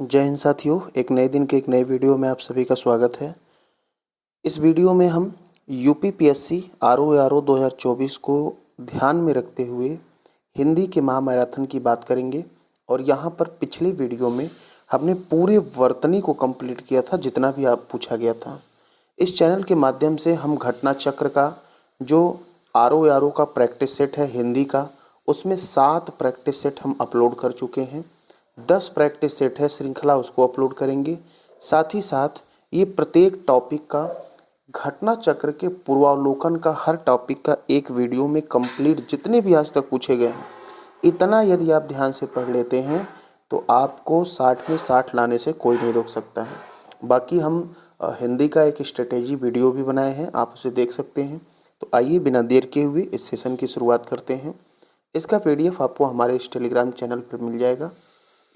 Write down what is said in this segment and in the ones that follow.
जय हिंद साथियों, एक नए दिन के एक नए वीडियो में आप सभी का स्वागत है। इस वीडियो में हम यूपीपीएससी आरओ 2024 को ध्यान में रखते हुए हिंदी के महामैराथन की बात करेंगे। और यहाँ पर पिछले वीडियो में हमने पूरे वर्तनी को कंप्लीट किया था, जितना भी आप पूछा गया था। इस चैनल के माध्यम से हम घटना चक्र का जो आरओ का प्रैक्टिस सेट है हिंदी का, उसमें 7 प्रैक्टिस सेट हम अपलोड कर चुके हैं। 10 प्रैक्टिस सेट है श्रृंखला, उसको अपलोड करेंगे। साथ ही साथ ये प्रत्येक टॉपिक का घटना चक्र के पूर्वावलोकन का हर टॉपिक का एक वीडियो में कंप्लीट जितने भी आज तक पूछे गए हैं, इतना यदि आप ध्यान से पढ़ लेते हैं तो आपको 60 में 60 लाने से कोई नहीं रोक सकता है। बाकी हम हिंदी का एक स्ट्रेटेजी वीडियो भी बनाए हैं, आप उसे देख सकते हैं। तो आइए बिना देर के हुए इस सेशन की शुरुआत करते हैं। इसका पीडीएफ आपको हमारे इस टेलीग्राम चैनल पर मिल जाएगा,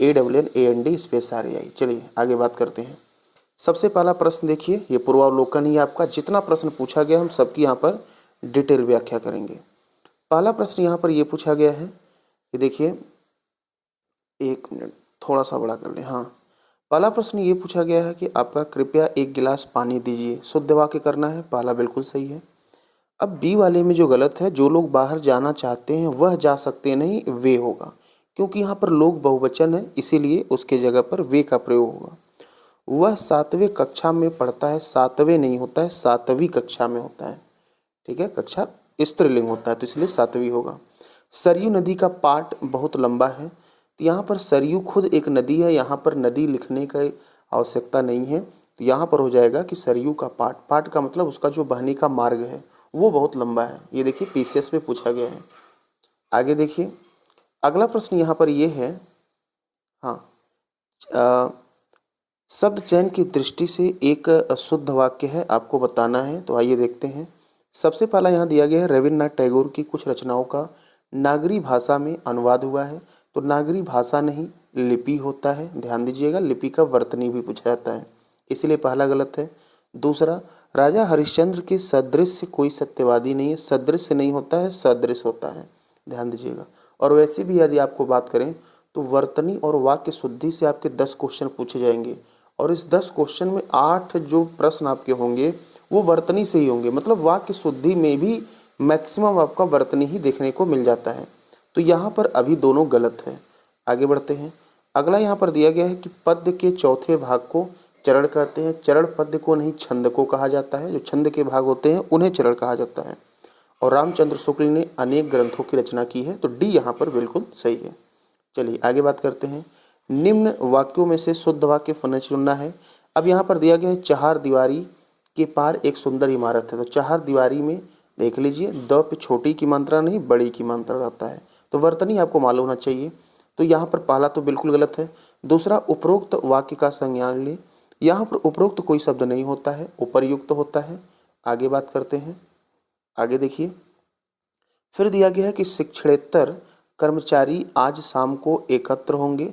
ANNAND_RAI। चलिए आगे बात करते हैं। सबसे पहला प्रश्न देखिए, ये पूर्वावलोकन ही आपका, जितना प्रश्न पूछा गया हम सबकी यहाँ पर डिटेल व्याख्या करेंगे। पहला प्रश्न यहाँ पर ये पूछा गया है कि देखिए, एक मिनट थोड़ा सा बड़ा कर लें। हाँ, पहला प्रश्न ये पूछा गया है कि आपका कृपया 1 गिलास पानी दीजिए, शुद्ध वाक्य करना है। पहला बिल्कुल सही है। अब बी वाले में जो गलत है, जो लोग बाहर जाना चाहते हैं वह जा सकते नहीं, वे होगा, क्योंकि यहाँ पर लोग बहुवचन है, इसीलिए उसके जगह पर वे का प्रयोग होगा। वह 7वें कक्षा में पढ़ता है, 7वें नहीं होता है, 7वीं कक्षा में होता है। ठीक है, कक्षा स्त्रीलिंग होता है तो इसलिए 7वीं होगा। सरयू नदी का पाठ बहुत लंबा है, तो यहाँ पर सरयू खुद एक नदी है, यहाँ पर नदी लिखने की आवश्यकता नहीं है। तो यहाँ पर हो जाएगा कि सरयू का पाठ, पाठ का मतलब उसका जो बहने का मार्ग है वो बहुत लंबा है। ये देखिए पीसीएस में पूछा गया है। आगे देखिए, अगला प्रश्न यहाँ पर ये है, हाँ, शब्द चयन की दृष्टि से एक शुद्ध वाक्य है, आपको बताना है। तो आइए देखते हैं। सबसे पहला यहाँ दिया गया है, रविन्द्रनाथ टैगोर की कुछ रचनाओं का नागरी भाषा में अनुवाद हुआ है। तो नागरी भाषा नहीं, लिपि होता है, ध्यान दीजिएगा। लिपि का वर्तनी भी पूछा जाता है, इसलिए पहला गलत है। दूसरा, राजा हरिश्चंद्र के सदृश कोई सत्यवादी नहीं है, सदृश नहीं होता है, सदृश होता है, ध्यान दीजिएगा। और वैसे भी यदि आपको बात करें तो वर्तनी और वाक्य शुद्धि से आपके 10 क्वेश्चन पूछे जाएंगे, और इस 10 क्वेश्चन में 8 जो प्रश्न आपके होंगे वो वर्तनी से ही होंगे। मतलब वाक्य शुद्धि में भी मैक्सिमम आपका वर्तनी ही देखने को मिल जाता है। तो यहाँ पर अभी दोनों गलत है। आगे बढ़ते हैं। अगला यहाँ पर दिया गया है कि पद्य के चौथे भाग को चरण कहते हैं। चरण पद्य को नहीं, छंद को कहा जाता है। जो छंद के भाग होते हैं उन्हें चरण कहा जाता है। और रामचंद्र शुक्ल ने अनेक ग्रंथों की रचना की है, तो डी यहाँ पर बिल्कुल सही है। चलिए आगे बात करते हैं। निम्न वाक्यों में से शुद्ध वाक्य चुनना है। अब यहाँ पर दिया गया है, चार दीवारी के पार एक सुंदर इमारत है। तो चार दीवारी में देख लीजिए, द पे छोटी की मात्रा नहीं, बड़ी की मात्रा रहता है। तो वर्तनी आपको मालूम होना चाहिए। तो यहाँ पर पहला तो बिल्कुल गलत है। दूसरा, उपरोक्त वाक्य का संज्ञान ले। यहाँ पर उपरोक्त कोई शब्द नहीं होता है, उपर्युक्त होता है। आगे बात करते हैं। आगे देखिए, फिर दिया गया है कि शिक्षणेत्तर कर्मचारी आज शाम को एकत्र होंगे।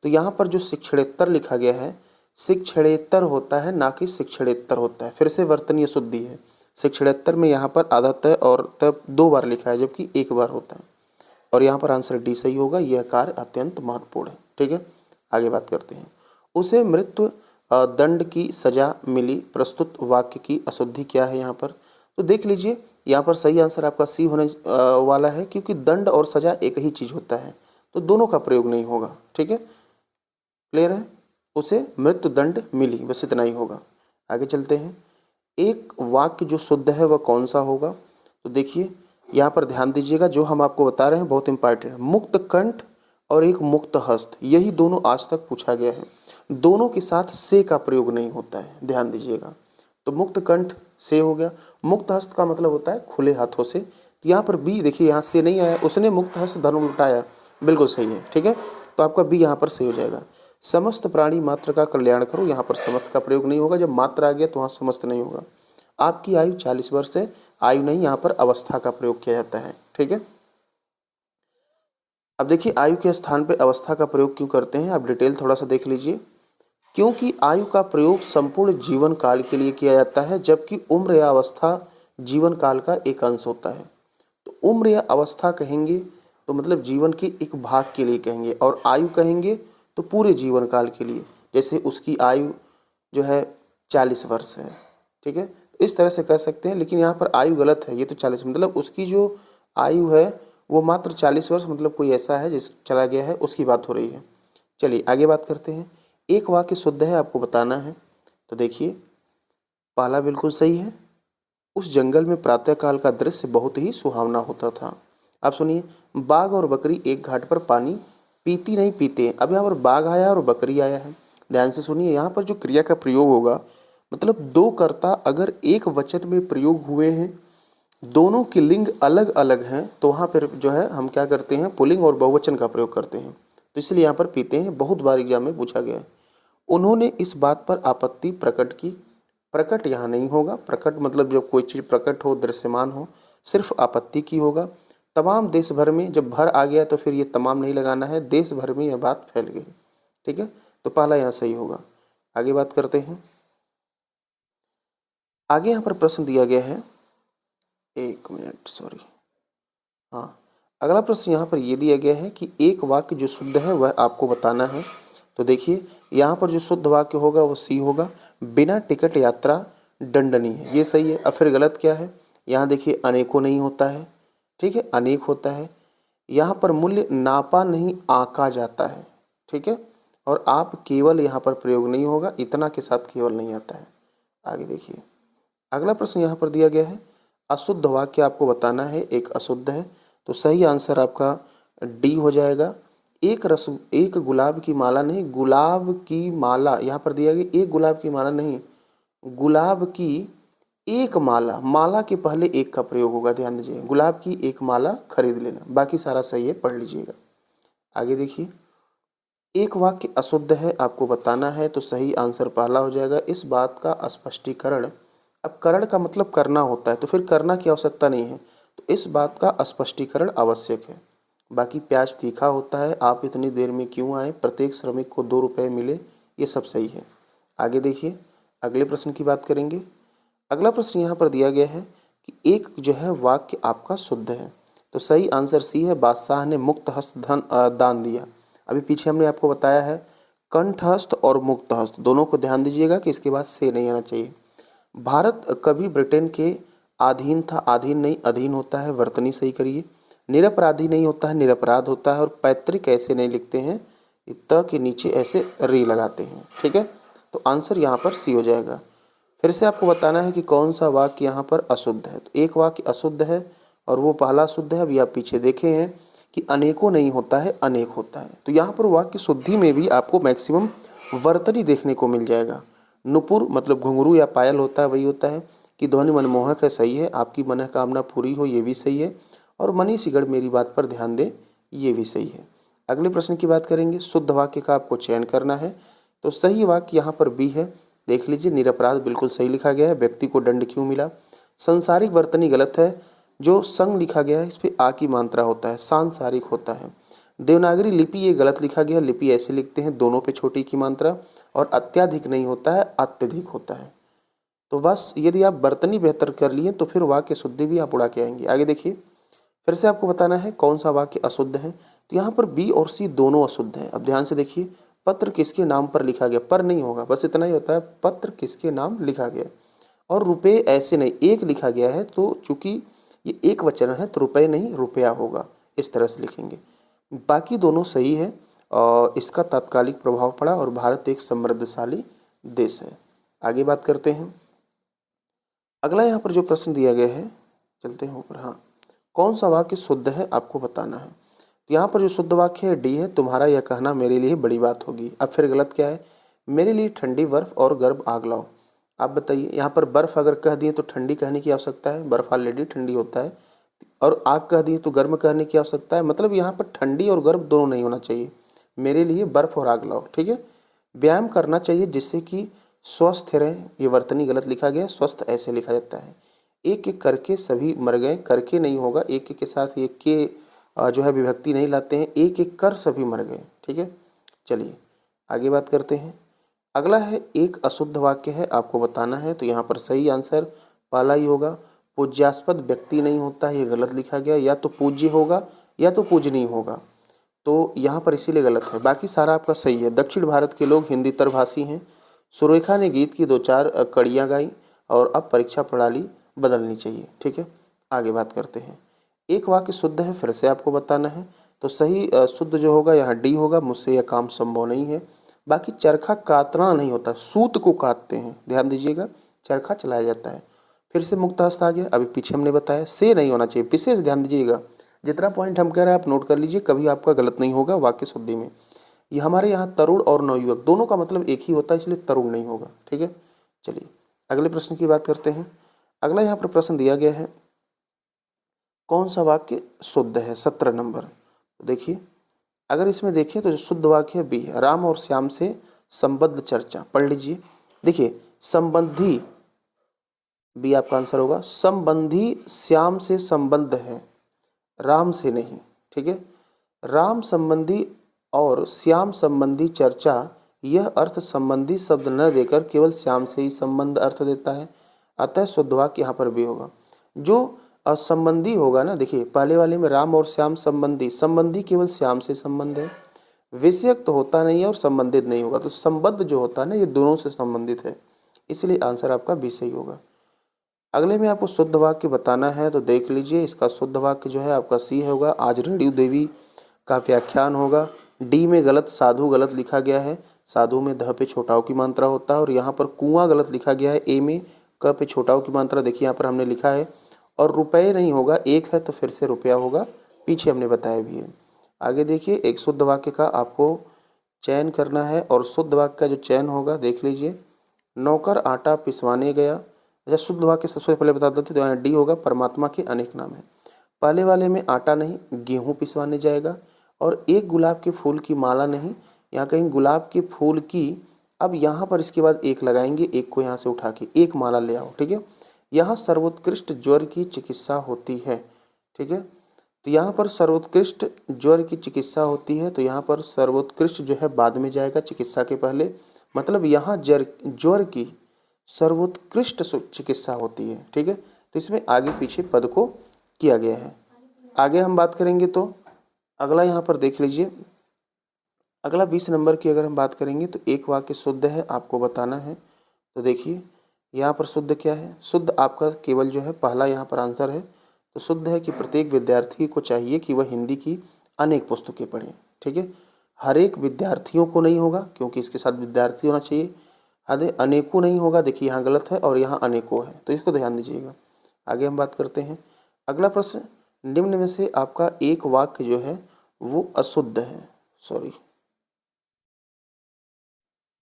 तो यहाँ पर जो शिक्षणेत्तर लिखा गया है, शिक्षणेत्तर होता है, ना कि शिक्षणेत्तर होता है। फिर से वर्तनीय शुद्धि है। शिक्षणेत्तर में यहाँ पर आधा त और त 2 बार लिखा है, जबकि 1 बार होता है। और यहाँ पर आंसर डी सही होगा। यह कार्य अत्यंत महत्वपूर्ण है। ठीक है, आगे बात करते हैं। उसे मृत्यु दंड की सजा मिली, प्रस्तुत वाक्य की अशुद्धि क्या है यहाँ पर? तो देख लीजिए, यहाँ पर सही आंसर आपका सी होने वाला है, क्योंकि दंड और सजा एक ही चीज होता है, तो दोनों का प्रयोग नहीं होगा। ठीक है, क्लियर है? उसे मृत्यु दंड मिली, बस इतना ही होगा। आगे चलते हैं। एक वाक्य जो शुद्ध है वह कौन सा होगा? तो देखिए यहाँ पर ध्यान दीजिएगा, जो हम आपको बता रहे हैं बहुत इंपॉर्टेंट है। मुक्त कंठ और एक मुक्त हस्त, यही दोनों आज तक पूछा गया है। दोनों के साथ से का प्रयोग नहीं होता है, ध्यान दीजिएगा। तो मुक्त कंठ से हो गया, मुक्त हस्त का मतलब होता है खुले हाथों से। तो यहाँ पर बी देखिए, यहाँ से नहीं आया, उसने मुक्त हस्त धनुष उठाया, बिल्कुल सही है। ठीक है, तो आपका बी यहाँ पर सही हो जाएगा। समस्त प्राणी मात्र का कल्याण करो, यहाँ पर समस्त का प्रयोग नहीं होगा। जब मात्र आ गया तो वहाँ समस्त नहीं होगा। आपकी आयु 40 वर्ष है, आयु नहीं, यहाँ पर अवस्था का प्रयोग किया जाता है। ठीक है, अब देखिए आयु के स्थान पे अवस्था का प्रयोग क्यों करते हैं, आप डिटेल थोड़ा सा देख लीजिए। क्योंकि आयु का प्रयोग संपूर्ण जीवन काल के लिए किया जाता है, जबकि उम्र या अवस्था जीवन काल का एक अंश होता है। तो उम्र या अवस्था कहेंगे तो मतलब जीवन के एक भाग के लिए कहेंगे, और आयु कहेंगे तो पूरे जीवन काल के लिए। जैसे उसकी आयु जो है 40 वर्ष है, ठीक है, इस तरह से कह सकते हैं। लेकिन यहाँ पर आयु गलत है, ये तो 40 मतलब उसकी जो आयु है वो मात्र 40 वर्ष, मतलब कोई ऐसा है जिस चला गया है उसकी बात हो रही है। चलिए आगे बात करते हैं। एक वाक्य शुद्ध है आपको बताना है। तो देखिए पहला बिल्कुल सही है, उस जंगल में प्रातःकाल का दृश्य बहुत ही सुहावना होता था। आप सुनिए, बाघ और बकरी एक घाट पर पानी पीती नहीं पीते। अब यहाँ पर बाघ आया और बकरी आया है, ध्यान से सुनिए। यहाँ पर जो क्रिया का प्रयोग होगा, मतलब दो कर्ता अगर एक वचन में प्रयोग हुए हैं, दोनों की लिंग अलग अलग हैं, तो वहाँ पर जो है हम क्या करते हैं, पुल्लिंग और बहुवचन का प्रयोग करते हैं। तो इसलिए यहाँ पर पीते हैं बहुत बार एग्जाम में पूछा गया है। उन्होंने इस बात पर आपत्ति प्रकट की। प्रकट यहाँ नहीं होगा, प्रकट मतलब जब कोई चीज़ प्रकट हो, दृश्यमान हो, सिर्फ आपत्ति की होगा। तमाम देश भर में, जब भर आ गया तो फिर ये तमाम नहीं लगाना है, देश भर में यह बात फैल गई, ठीक है। तो पहला यहाँ सही होगा। आगे बात करते हैं। आगे यहाँ पर प्रश्न दिया गया है, एक मिनट सॉरी, हाँ, अगला प्रश्न यहाँ पर ये दिया गया है कि एक वाक्य जो शुद्ध है वह आपको बताना है। तो देखिए यहाँ पर जो शुद्ध वाक्य होगा वो सी होगा, बिना टिकट यात्रा दंडनीय है, ये सही है। अब फिर गलत क्या है, यहाँ देखिए अनेकों नहीं होता है, ठीक है, अनेक होता है। यहाँ पर मूल्य नापा नहीं आंका जाता है, ठीक है, और आप केवल यहाँ पर प्रयोग नहीं होगा, इतना के साथ केवल नहीं आता है। आगे देखिए अगला प्रश्न यहाँ पर दिया गया है, अशुद्ध वाक्य आपको बताना है, एक अशुद्ध है। तो सही आंसर आपका डी हो जाएगा। एक गुलाब की माला नहीं, गुलाब की माला यहाँ पर दिया गया, एक गुलाब की माला नहीं, गुलाब की एक माला, माला के पहले एक का प्रयोग होगा, ध्यान दीजिए, गुलाब की एक माला खरीद लेना। बाकी सारा सही है, पढ़ लीजिएगा। आगे देखिए, एक वाक्य अशुद्ध है आपको बताना है। तो सही आंसर पहला हो जाएगा, इस बात का स्पष्टीकरण। अब करण का मतलब करना होता है, तो फिर करना की आवश्यकता नहीं है, तो इस बात का स्पष्टीकरण आवश्यक है। बाकी प्याज तीखा होता है, आप इतनी देर में क्यों आए, प्रत्येक श्रमिक को 2 रुपये मिले, ये सब सही है। आगे देखिए अगले प्रश्न की बात करेंगे। अगला प्रश्न यहाँ पर दिया गया है कि एक जो है वाक्य आपका शुद्ध है। तो सही आंसर सी है, बादशाह ने मुक्त हस्त दान दिया। अभी पीछे हमने आपको बताया है कंठहस्त और मुक्त हस्त, दोनों को ध्यान दीजिएगा कि इसके बाद से नहीं आना चाहिए। भारत कभी ब्रिटेन के अधीन था, अधीन नहीं अधीन होता है, वर्तनी सही करिए। निरपराधी नहीं होता है, निरपराध होता है। और पैतृक ऐसे नहीं लिखते हैं, त के नीचे ऐसे री लगाते हैं, ठीक है। तो आंसर यहाँ पर सी हो जाएगा। फिर से आपको बताना है कि कौन सा वाक्य यहाँ पर अशुद्ध है। तो एक वाक्य अशुद्ध है और वो पहला शुद्ध है। अभी आप पीछे देखे हैं कि अनेकों नहीं होता है, अनेक होता है। तो यहाँ पर वाक्य शुद्धि में भी आपको मैक्सिमम वर्तनी देखने को मिल जाएगा। नुपुर मतलब घुंघरू या पायल होता है, वही होता है कि ध्वनि मनमोहक है, सही है। आपकी मनोकामना पूरी हो, ये भी सही है। और मनी सिगड़ मेरी बात पर ध्यान दे, ये भी सही है। अगले प्रश्न की बात करेंगे, शुद्ध वाक्य का आपको चयन करना है। तो सही वाक्य यहाँ पर बी है, देख लीजिए, निरपराध बिल्कुल सही लिखा गया है। व्यक्ति को दंड क्यों मिला। संसारिक वर्तनी गलत है, जो संग लिखा गया है इस पर आ की मात्रा होता है, सांसारिक होता है। देवनागरी लिपि ये गलत लिखा गया है, लिपि ऐसे लिखते हैं दोनों पे छोटी की मात्रा, और अत्याधिक नहीं होता है, अत्यधिक होता है। तो बस यदि आप बर्तनी बेहतर कर लिए तो फिर वाक्य शुद्धि भी आप उड़ा के आएंगे। आगे देखिए, फिर से आपको बताना है कौन सा वाक्य अशुद्ध है। तो यहाँ पर बी और सी दोनों अशुद्ध है। अब ध्यान से देखिए, पत्र किसके नाम पर लिखा गया, पर नहीं होगा, बस इतना ही होता है, पत्र किसके नाम लिखा गया। और रुपए ऐसे नहीं, एक लिखा गया है, तो चूंकि ये एक वचन है तो रुपए नहीं रुपया होगा, इस तरह से लिखेंगे। बाकी दोनों सही है और इसका तात्कालिक प्रभाव पड़ा, और भारत एक समृद्धशाली देश है। आगे बात करते हैं। अगला यहाँ पर जो प्रश्न दिया गया है, चलते हैं ऊपर, हाँ, कौन सा वाक्य शुद्ध है आपको बताना है। तो यहाँ पर जो शुद्ध वाक्य है डी है, तुम्हारा यह कहना मेरे लिए बड़ी बात होगी। अब फिर गलत क्या है, मेरे लिए ठंडी बर्फ और गर्म आग लाओ। आप बताइए, यहाँ पर बर्फ अगर कह दिए तो ठंडी कहने की आवश्यकता है, बर्फ ऑलरेडी ठंडी होता है, और आग कह दिए तो गर्म कहने की आवश्यकता है। मतलब यहाँ पर ठंडी और गर्म दोनों नहीं होना चाहिए, मेरे लिए बर्फ और आग लाओ, ठीक है। व्यायाम करना चाहिए जिससे कि स्वस्थ रहे, ये वर्तनी गलत लिखा गया है, स्वस्थ ऐसे लिखा जाता है। एक एक करके सभी मर गए, करके नहीं होगा, एक एक के साथ एक के जो है विभक्ति नहीं लाते हैं, एक एक कर सभी मर गए, ठीक है। चलिए आगे बात करते हैं। अगला है एक अशुद्ध वाक्य है, आपको बताना है। तो यहाँ पर सही आंसर पहला ही होगा, पूज्यास्पद व्यक्ति नहीं होता है, ये गलत लिखा गया, या तो पूज्य होगा या तो पूजनीय होगा। तो यहाँ पर इसीलिए गलत है, बाकी सारा आपका सही है। दक्षिण भारत के लोग हिंदीतर भाषी हैं। सुरेखा ने गीत की 2-4 कड़ियाँ गाई और अब परीक्षा प्रणाली बदलनी चाहिए। ठीक है, आगे बात करते हैं। एक वाक्य शुद्ध है, फिर से आपको बताना है। तो सही शुद्ध जो होगा यहाँ डी होगा, मुझसे यह काम संभव नहीं है। बाकी चरखा कातना नहीं होता, सूत को काटते हैं, ध्यान दीजिएगा, चरखा चलाया जाता है। फिर से मुक्त हस्त आ गया, अभी पीछे हमने बताया से नहीं होना चाहिए, विशेष ध्यान दीजिएगा। जितना पॉइंट हम कह रहे हैं आप नोट कर लीजिए, कभी आपका गलत नहीं होगा वाक्य शुद्धि में। ये हमारे यहाँ तरुण और नवयुवक दोनों का मतलब एक ही होता है, इसलिए तरुण नहीं होगा। ठीक है, चलिए अगले प्रश्न की बात करते हैं। अगला यहाँ पर प्रश्न दिया गया है, कौन सा वाक्य शुद्ध है, 17 नंबर। देखिए, अगर इसमें देखिए तो जो शुद्ध वाक्य है बी है, राम और श्याम से संबद्ध चर्चा, पढ़ लीजिए। देखिए संबंधी, बी आपका आंसर होगा। संबंधी श्याम से संबद्ध है, राम से नहीं। ठीक है, राम संबंधी और श्याम संबंधी चर्चा, यह अर्थ संबंधी शब्द न देकर केवल श्याम से ही संबंध अर्थ देता है, अतः शुद्ध वाक्य यहाँ पर भी होगा। जो संबंधी होगा ना, देखिए पहले वाले में राम और श्याम संबंधी, संबंधी केवल श्याम से संबंध है, विषयक तो होता नहीं है और संबंधित नहीं होगा, तो संबद्ध जो होता है ना ये दोनों से संबंधित है, इसलिए आंसर आपका बी सही होगा। अगले में आपको शुद्ध वाक्य बताना है, तो देख लीजिए, इसका शुद्ध वाक्य जो है आपका सी होगा, आज रेणु देवी का व्याख्यान होगा। डी में गलत, साधु गलत लिखा गया है, साधु में ध पे छोटाओ की मात्रा होता है, और यहाँ पर कुआं गलत लिखा गया है, ए में क पे छोटाओ की मात्रा, देखिए यहाँ पर हमने लिखा है। और रुपए नहीं होगा, एक है तो फिर से रुपया होगा, पीछे हमने बताया भी है। आगे देखिए, एक शुद्ध वाक्य का आपको चयन करना है, और शुद्ध वाक्य का जो चयन होगा देख लीजिए, नौकर आटा पिसवाने गया। अच्छा, शुद्ध वाक्य सबसे पहले बता देते, तो यहाँ डी होगा, परमात्मा के अनेक नाम है। पहले वाले में आटा नहीं, गेहूँ पिसवाने जाएगा, और एक गुलाब के फूल की माला नहीं, यहाँ कहीं गुलाब के फूल की, अब यहाँ पर इसके बाद एक लगाएंगे, एक को यहाँ से उठा के एक माला ले आओ। ठीक है, यहाँ सर्वोत्कृष्ट ज्वर की चिकित्सा होती है। ठीक है, तो यहाँ पर सर्वोत्कृष्ट ज्वर की चिकित्सा होती है, तो यहाँ पर सर्वोत्कृष्ट जो है बाद में जाएगा चिकित्सा के पहले, मतलब यहाँ ज्वर की सर्वोत्कृष्ट चिकित्सा होती है। ठीक है, तो इसमें आगे पीछे पद को किया गया है। आगे हम बात करेंगे, तो अगला यहाँ पर देख लीजिए, अगला 20 नंबर की अगर हम बात करेंगे, तो एक वाक्य शुद्ध है, आपको बताना है। तो देखिए यहाँ पर शुद्ध क्या है, शुद्ध आपका केवल जो है पहला यहाँ पर आंसर है। तो शुद्ध है कि प्रत्येक विद्यार्थी को चाहिए कि वह हिंदी की अनेक पुस्तकें पढ़ें। ठीक है, हर एक विद्यार्थियों को नहीं होगा, क्योंकि इसके साथ विद्यार्थी होना चाहिए। अनेकों नहीं होगा, देखिए यहाँ गलत है और यहाँ अनेकों है, तो इसको ध्यान दीजिएगा। आगे हम बात करते हैं। अगला प्रश्न, निम्न में से आपका एक वाक्य जो है वो अशुद्ध है, सॉरी,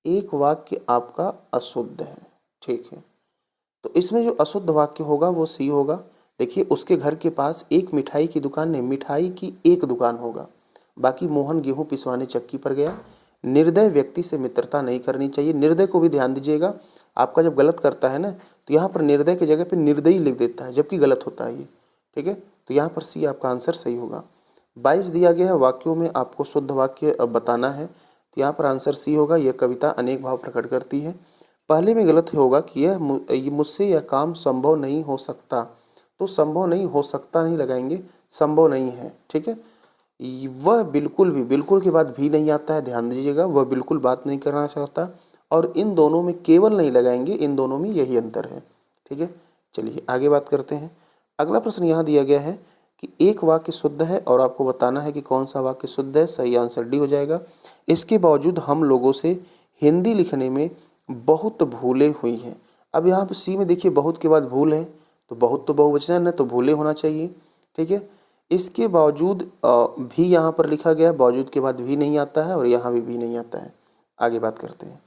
एक वाक्य आपका अशुद्ध है। ठीक है, तो इसमें जो अशुद्ध वाक्य होगा वो सी होगा। देखिए, उसके घर के पास एक मिठाई की दुकान नहीं, मिठाई की एक दुकान होगा। बाकी मोहन गेहूं पिसवाने चक्की पर गया। निर्दय व्यक्ति से मित्रता नहीं करनी चाहिए, निर्दय को भी ध्यान दीजिएगा, आपका जब गलत करता है ना, तो यहाँ पर निर्दय की जगह पे निर्दयी लिख देता है, जबकि गलत होता है ये। ठीक है, तो यहाँ पर सी आपका आंसर सही होगा। 22 दिया गया है, वाक्यों में आपको शुद्ध वाक्य बताना है, तो यहाँ पर आंसर सी होगा। यह कविता अनेक भाव प्रकट करती है। पहले में गलत होगा कि यह मुझसे यह काम संभव नहीं हो सकता, तो संभव नहीं हो सकता नहीं लगाएंगे, संभव नहीं है। ठीक है, वह बिल्कुल भी, बिल्कुल के बाद भी नहीं आता है, ध्यान दीजिएगा, वह बिल्कुल बात नहीं करना चाहता, और इन दोनों में केवल नहीं लगाएंगे, इन दोनों में यही अंतर है। ठीक है, चलिए आगे बात करते हैं। अगला प्रश्न यहाँ दिया गया है कि एक वाक्य शुद्ध है और आपको बताना है कि कौन सा वाक्य शुद्ध है। सही आंसर डी हो जाएगा। इसके बावजूद हम लोगों से हिंदी लिखने में बहुत भूलें हुई हैं। अब यहाँ पे सी में देखिए, बहुत के बाद भूल है, तो बहुत तो बहुवचन है, तो भूलें होना चाहिए। ठीक है, इसके बावजूद भी यहाँ पर लिखा गया, बावजूद के बाद भी नहीं आता है, और यहाँ भी नहीं आता है। आगे बात करते हैं।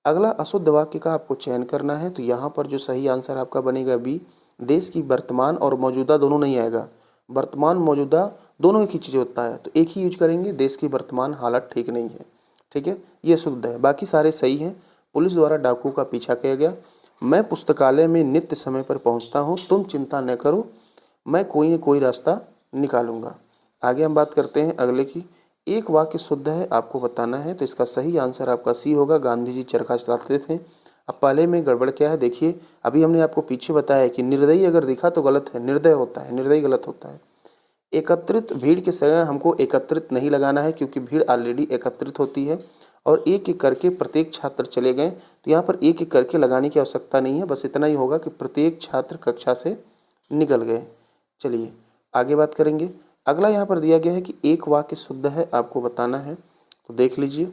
अगला अशुद्ध वाक्य का आपको चयन करना है, तो यहाँ पर जो सही आंसर आपका बनेगा बी, देश की वर्तमान और मौजूदा दोनों नहीं आएगा, वर्तमान मौजूदा दोनों एक ही चीज़ होता है, तो एक ही यूज करेंगे, देश की वर्तमान हालत ठीक नहीं है। ठीक है, ये शुद्ध है, बाकी सारे सही हैं। पुलिस द्वारा डाकू का पीछा किया गया। मैं पुस्तकालय में नित्य समय पर पहुंचता हूं, तुम चिंता न करो, मैं कोई न कोई रास्ता निकालूंगा। आगे हम बात करते हैं अगले की। एक वाक्य शुद्ध है, आपको बताना है, तो इसका सही आंसर आपका सी होगा। गांधी जी चरखा चलाते थे। अब पहले में गड़बड़ क्या है, देखिए, अभी हमने आपको पीछे बताया कि निर्दयी अगर दिखा तो गलत है, निर्दय होता है, निर्दयी गलत होता है। एकत्रित, भीड़ के समय हमको एकत्रित नहीं लगाना है क्योंकि भीड़ ऑलरेडी एकत्रित होती है और एक एक करके प्रत्येक छात्र चले गए, तो यहाँ पर एक एक करके लगाने की आवश्यकता नहीं है, बस इतना ही होगा कि प्रत्येक छात्र कक्षा से निकल गए। चलिए आगे बात करेंगे। अगला यहाँ पर दिया गया है कि एक वाक्य शुद्ध है, आपको बताना है, तो देख लीजिए।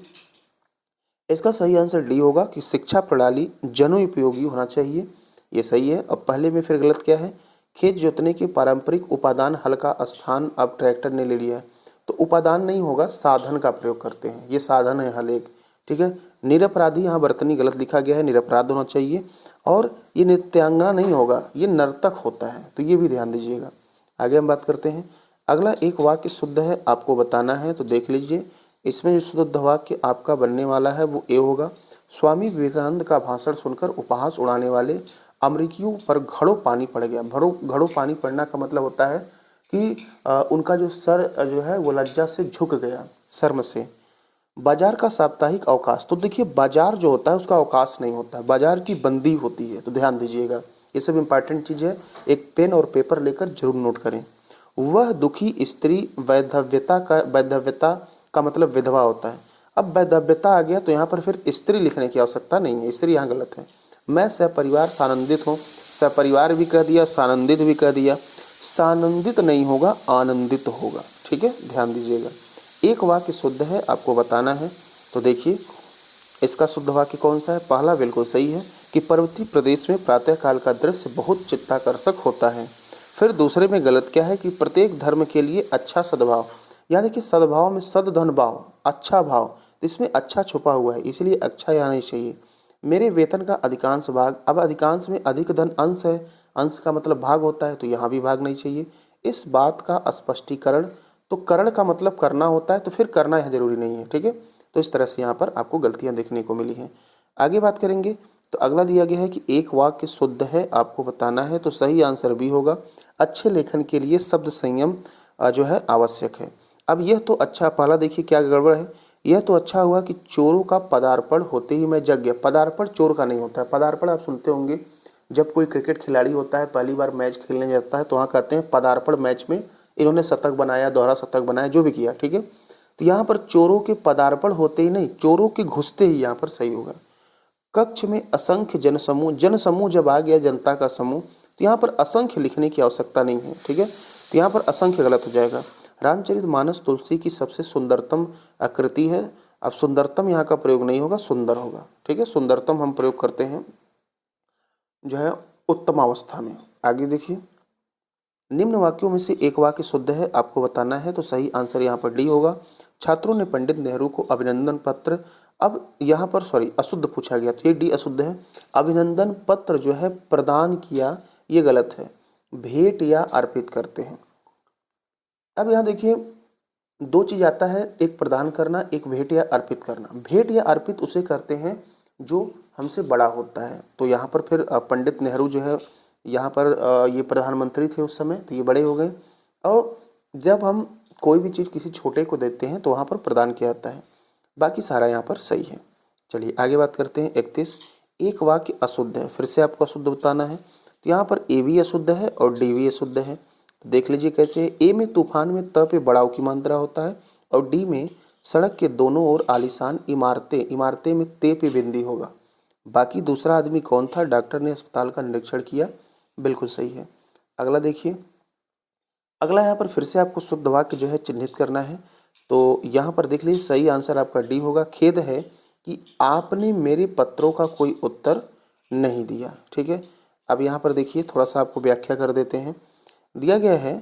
इसका सही आंसर डी होगा कि शिक्षा प्रणाली जनोपयोगी होना चाहिए, ये सही है। अब पहले में फिर गलत क्या है, खेत जोतने के पारंपरिक उपादान हल का स्थान अब ट्रैक्टर ने ले लिया है, तो उपादान नहीं होगा, साधन का प्रयोग करते हैं, ये साधन है हल एक, ठीक है। निरपराधी यहाँ वर्तनी गलत लिखा गया है, निरपराध होना चाहिए। और ये नृत्यांगना नहीं होगा, ये नर्तक होता है, तो ये भी ध्यान दीजिएगा। आगे हम बात करते हैं। अगला एक वाक्य शुद्ध है, आपको बताना है, तो देख लीजिए। इसमें जो शुद्ध वाक्य आपका बनने वाला है वो ए होगा। स्वामी विवेकानंद का भाषण सुनकर उपहास उड़ाने वाले अमरीकियों पर घड़ों पानी पड़ गया। घड़ों पानी पड़ना का मतलब होता है कि उनका जो सर जो है वो लज्जा से झुक गया, शर्म से। बाजार का साप्ताहिक अवकाश, तो देखिए बाजार जो होता है उसका अवकाश नहीं होता है, बाजार की बंदी होती है, तो ध्यान दीजिएगा, ये सब इंपॉर्टेंट चीज़ है। एक पेन और पेपर लेकर जरूर नोट करें। वह दुखी स्त्री, वैधव्यता का मतलब विधवा होता है। अब वैधव्यता आ गया तो यहाँ पर फिर स्त्री लिखने की आवश्यकता नहीं है, स्त्री यहाँ गलत है। मैं सपरिवार सानंदित हूँ, सपरिवार भी कह दिया, सानंदित भी कह दिया, सानंदित नहीं होगा, आनंदित होगा, ठीक है, ध्यान दीजिएगा। एक वाक्य शुद्ध है, आपको बताना है, तो देखिए इसका शुद्ध वाक्य कौन सा है। पहला बिल्कुल सही है कि पर्वतीय प्रदेश में प्रातःकाल का दृश्य बहुत चित्ताकर्षक होता है। फिर दूसरे में गलत क्या है कि प्रत्येक धर्म के लिए अच्छा सद्भाव, यानी कि सद्भाव में सद्धन भाव, अच्छा भाव, तो इसमें अच्छा छुपा हुआ है, इसलिए अच्छा यहाँ नहीं चाहिए। मेरे वेतन का अधिकांश भाग, अब अधिकांश में अधिक धन अंश है, अंश का मतलब भाग होता है, तो यहाँ भी भाग नहीं चाहिए। इस बात का स्पष्टीकरण, तो करण का मतलब करना होता है, तो फिर करना यहाँ जरूरी नहीं है, ठीक है। तो इस तरह से यहाँ पर आपको गलतियाँ देखने को मिली हैं। आगे बात करेंगे, तो अगला दिया गया है कि एक वाक्य शुद्ध है, आपको बताना है, तो सही आंसर भी होगा। अच्छे लेखन के लिए शब्द संयम जो है आवश्यक है। अब यह तो अच्छा, पहला देखिए क्या गड़बड़ है, यह तो अच्छा हुआ कि चोरों का पदार्पण होते ही मैं जग गया। पदार्पण चोर का नहीं होता है, पदार्पण आप सुनते होंगे जब कोई क्रिकेट खिलाड़ी होता है पहली बार मैच खेलने जाता है तो वहाँ कहते हैं पदार्पण मैच में इन्होंने शतक बनाया, दोहरा शतक बनाया, जो भी किया, ठीक है। तो यहाँ पर चोरों के पदार्पण होते ही नहीं, चोरों के घुसते ही यहाँ पर सही होगा। कक्ष में असंख्य जनसमूह, जनसमूह जब आ गया जनता का समूह, तो यहाँ पर असंख्य लिखने की आवश्यकता नहीं है, ठीक है, तो यहाँ पर असंख्य गलत हो जाएगा। रामचरितमानस तुलसी की सबसे सुंदरतम आकृति है। अब सुंदरतम यहाँ का प्रयोग नहीं होगा, सुंदर होगा, ठीक है, सुंदरतम हम प्रयोग करते हैं जो है उत्तम अवस्था में। आगे देखिए, निम्न वाक्यों में से एक वाक्य शुद्ध है, आपको बताना है, तो सही आंसर यहाँ पर डी होगा। छात्रों ने पंडित नेहरू को अभिनंदन पत्र, अब यहाँ पर सॉरी अशुद्ध पूछा गया, तो ये डी अशुद्ध है। अभिनंदन पत्र जो है प्रदान किया, ये गलत है, भेंट या अर्पित करते हैं। अब यहाँ देखिए दो चीज आता है, एक प्रदान करना, एक भेंट या अर्पित करना। भेंट या अर्पित उसे करते हैं जो हमसे बड़ा होता है, तो यहाँ पर फिर पंडित नेहरू जो है यहाँ पर ये प्रधानमंत्री थे उस समय, तो ये बड़े हो गए। और जब हम कोई भी चीज़ किसी छोटे को देते हैं तो वहाँ पर प्रदान किया जाता है, बाकी सारा यहाँ पर सही है। चलिए आगे बात करते हैं। 31, एक वाक्य अशुद्ध है, फिर से आपको अशुद्ध बताना है, तो यहाँ पर ए भी अशुद्ध है और डी भी अशुद्ध है। देख लीजिए कैसे है। ए में तूफान में त पे बड़ाव की मात्रा होता है और डी में सड़क के दोनों ओर आलीशान इमारतें, इमारतें में ते पे बिंदी होगा। बाकी दूसरा आदमी कौन था, डॉक्टर ने अस्पताल का निरीक्षण किया, बिल्कुल सही है। अगला देखिए, अगला यहाँ पर फिर से आपको शुद्ध वाक्य जो है चिन्हित करना है, तो यहाँ पर देख लीजिए सही आंसर आपका डी होगा। खेद है कि आपने मेरे पत्रों का कोई उत्तर नहीं दिया, ठीक है। अब यहाँ पर देखिए थोड़ा सा आपको व्याख्या कर देते हैं। दिया गया है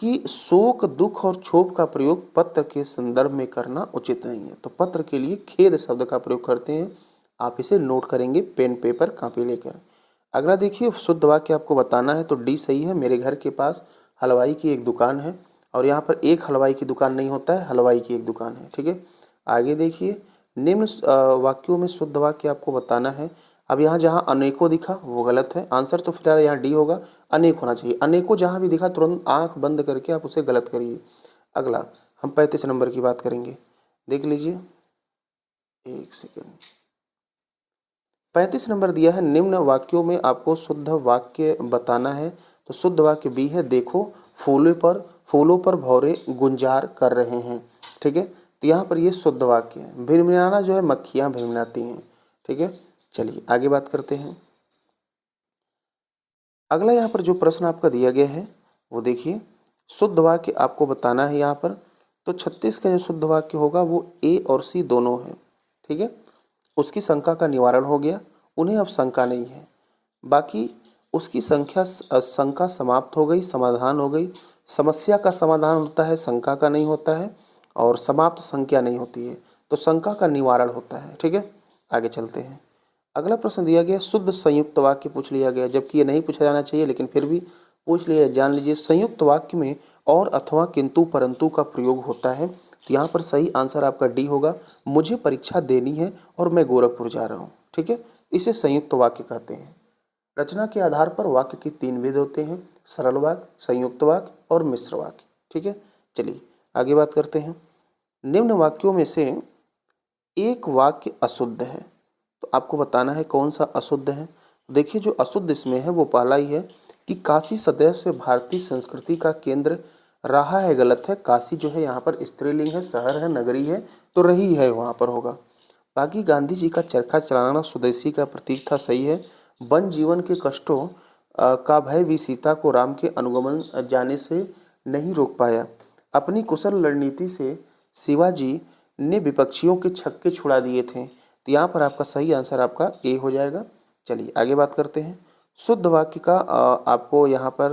कि शोक, दुख और क्षोभ का प्रयोग पत्र के संदर्भ में करना उचित नहीं है, तो पत्र के लिए खेद शब्द का प्रयोग करते हैं। आप इसे नोट करेंगे पेन पेपर कापी लेकर। अगला देखिए, शुद्ध वाक्य आपको बताना है, तो डी सही है। मेरे घर के पास हलवाई की एक दुकान है, और यहाँ पर एक हलवाई की दुकान नहीं होता है, हलवाई की एक दुकान है, ठीक है। आगे देखिए, निम्न वाक्यों में शुद्ध वाक्य आपको बताना है। अब यहाँ जहाँ अनेकों दिखा वो गलत है, आंसर तो फिलहाल यहाँ डी होगा, अनेक होना चाहिए। अनेकों जहाँ भी दिखा तुरंत आंख बंद करके आप उसे गलत करिए। अगला हम 35 नंबर की बात करेंगे, देख लीजिए, एक सेकेंड। 35 नंबर दिया है, निम्न वाक्यों में आपको शुद्ध वाक्य बताना है, तो शुद्ध वाक्य बी है। देखो फूलों पर फूलों पर भौरे गुंजार कर रहे हैं। ठीक है, तो यहाँ पर ये शुद्ध वाक्य है। भिनभिनाना जो है मक्खियाँ भिनभिनाती हैं। ठीक है, चलिए आगे बात करते हैं। अगला यहाँ पर जो प्रश्न आपका दिया गया है वो देखिए, शुद्ध वाक्य आपको बताना है यहाँ पर। तो 36 का जो शुद्ध वाक्य होगा वो ए और सी दोनों है। ठीक है, उसकी शंका का निवारण हो गया, उन्हें अब शंका नहीं है। बाकी उसकी शंका समाप्त हो गई, समाधान हो गई। समस्या का समाधान होता है, शंका का नहीं होता है, और समाप्त संख्या नहीं होती है, तो शंका का निवारण होता है। ठीक है, आगे चलते हैं। अगला प्रश्न दिया गया, शुद्ध संयुक्त वाक्य पूछ लिया गया, जबकि ये नहीं पूछा जाना चाहिए लेकिन फिर भी पूछ लिया। जान लीजिए, संयुक्त वाक्य में और अथवा किंतु परंतु का प्रयोग होता है। तो यहाँ पर सही आंसर आपका डी होगा, मुझे परीक्षा देनी है और मैं गोरखपुर जा रहा हूँ। ठीक है, इसे संयुक्त वाक्य कहते हैं। रचना के आधार पर वाक्य के 3 भेद होते हैं, सरल वाक्य, संयुक्त वाक्य और मिश्र वाक्य। ठीक है, चलिए आगे बात करते हैं। निम्न वाक्यों में से एक वाक्य अशुद्ध है, तो आपको बताना है कौन सा अशुद्ध है। देखिए, जो अशुद्ध इसमें है वो पहला ही है कि काशी सदैव से भारतीय संस्कृति का केंद्र रहा है। गलत है, काशी जो है यहाँ पर स्त्रीलिंग है, शहर है, नगरी है, तो रही है वहाँ पर होगा। बाकी गांधी जी का चरखा चलाना स्वदेशी का प्रतीक था, सही है। वन जीवन के कष्टों का भय भी सीता को राम के अनुगमन जाने से नहीं रोक पाया। अपनी कुशल रणनीति से शिवाजी ने विपक्षियों के छक्के छुड़ा दिए थे। तो यहाँ पर आपका सही आंसर आपका ए हो जाएगा। चलिए आगे बात करते हैं। शुद्ध वाक्य का आपको यहाँ पर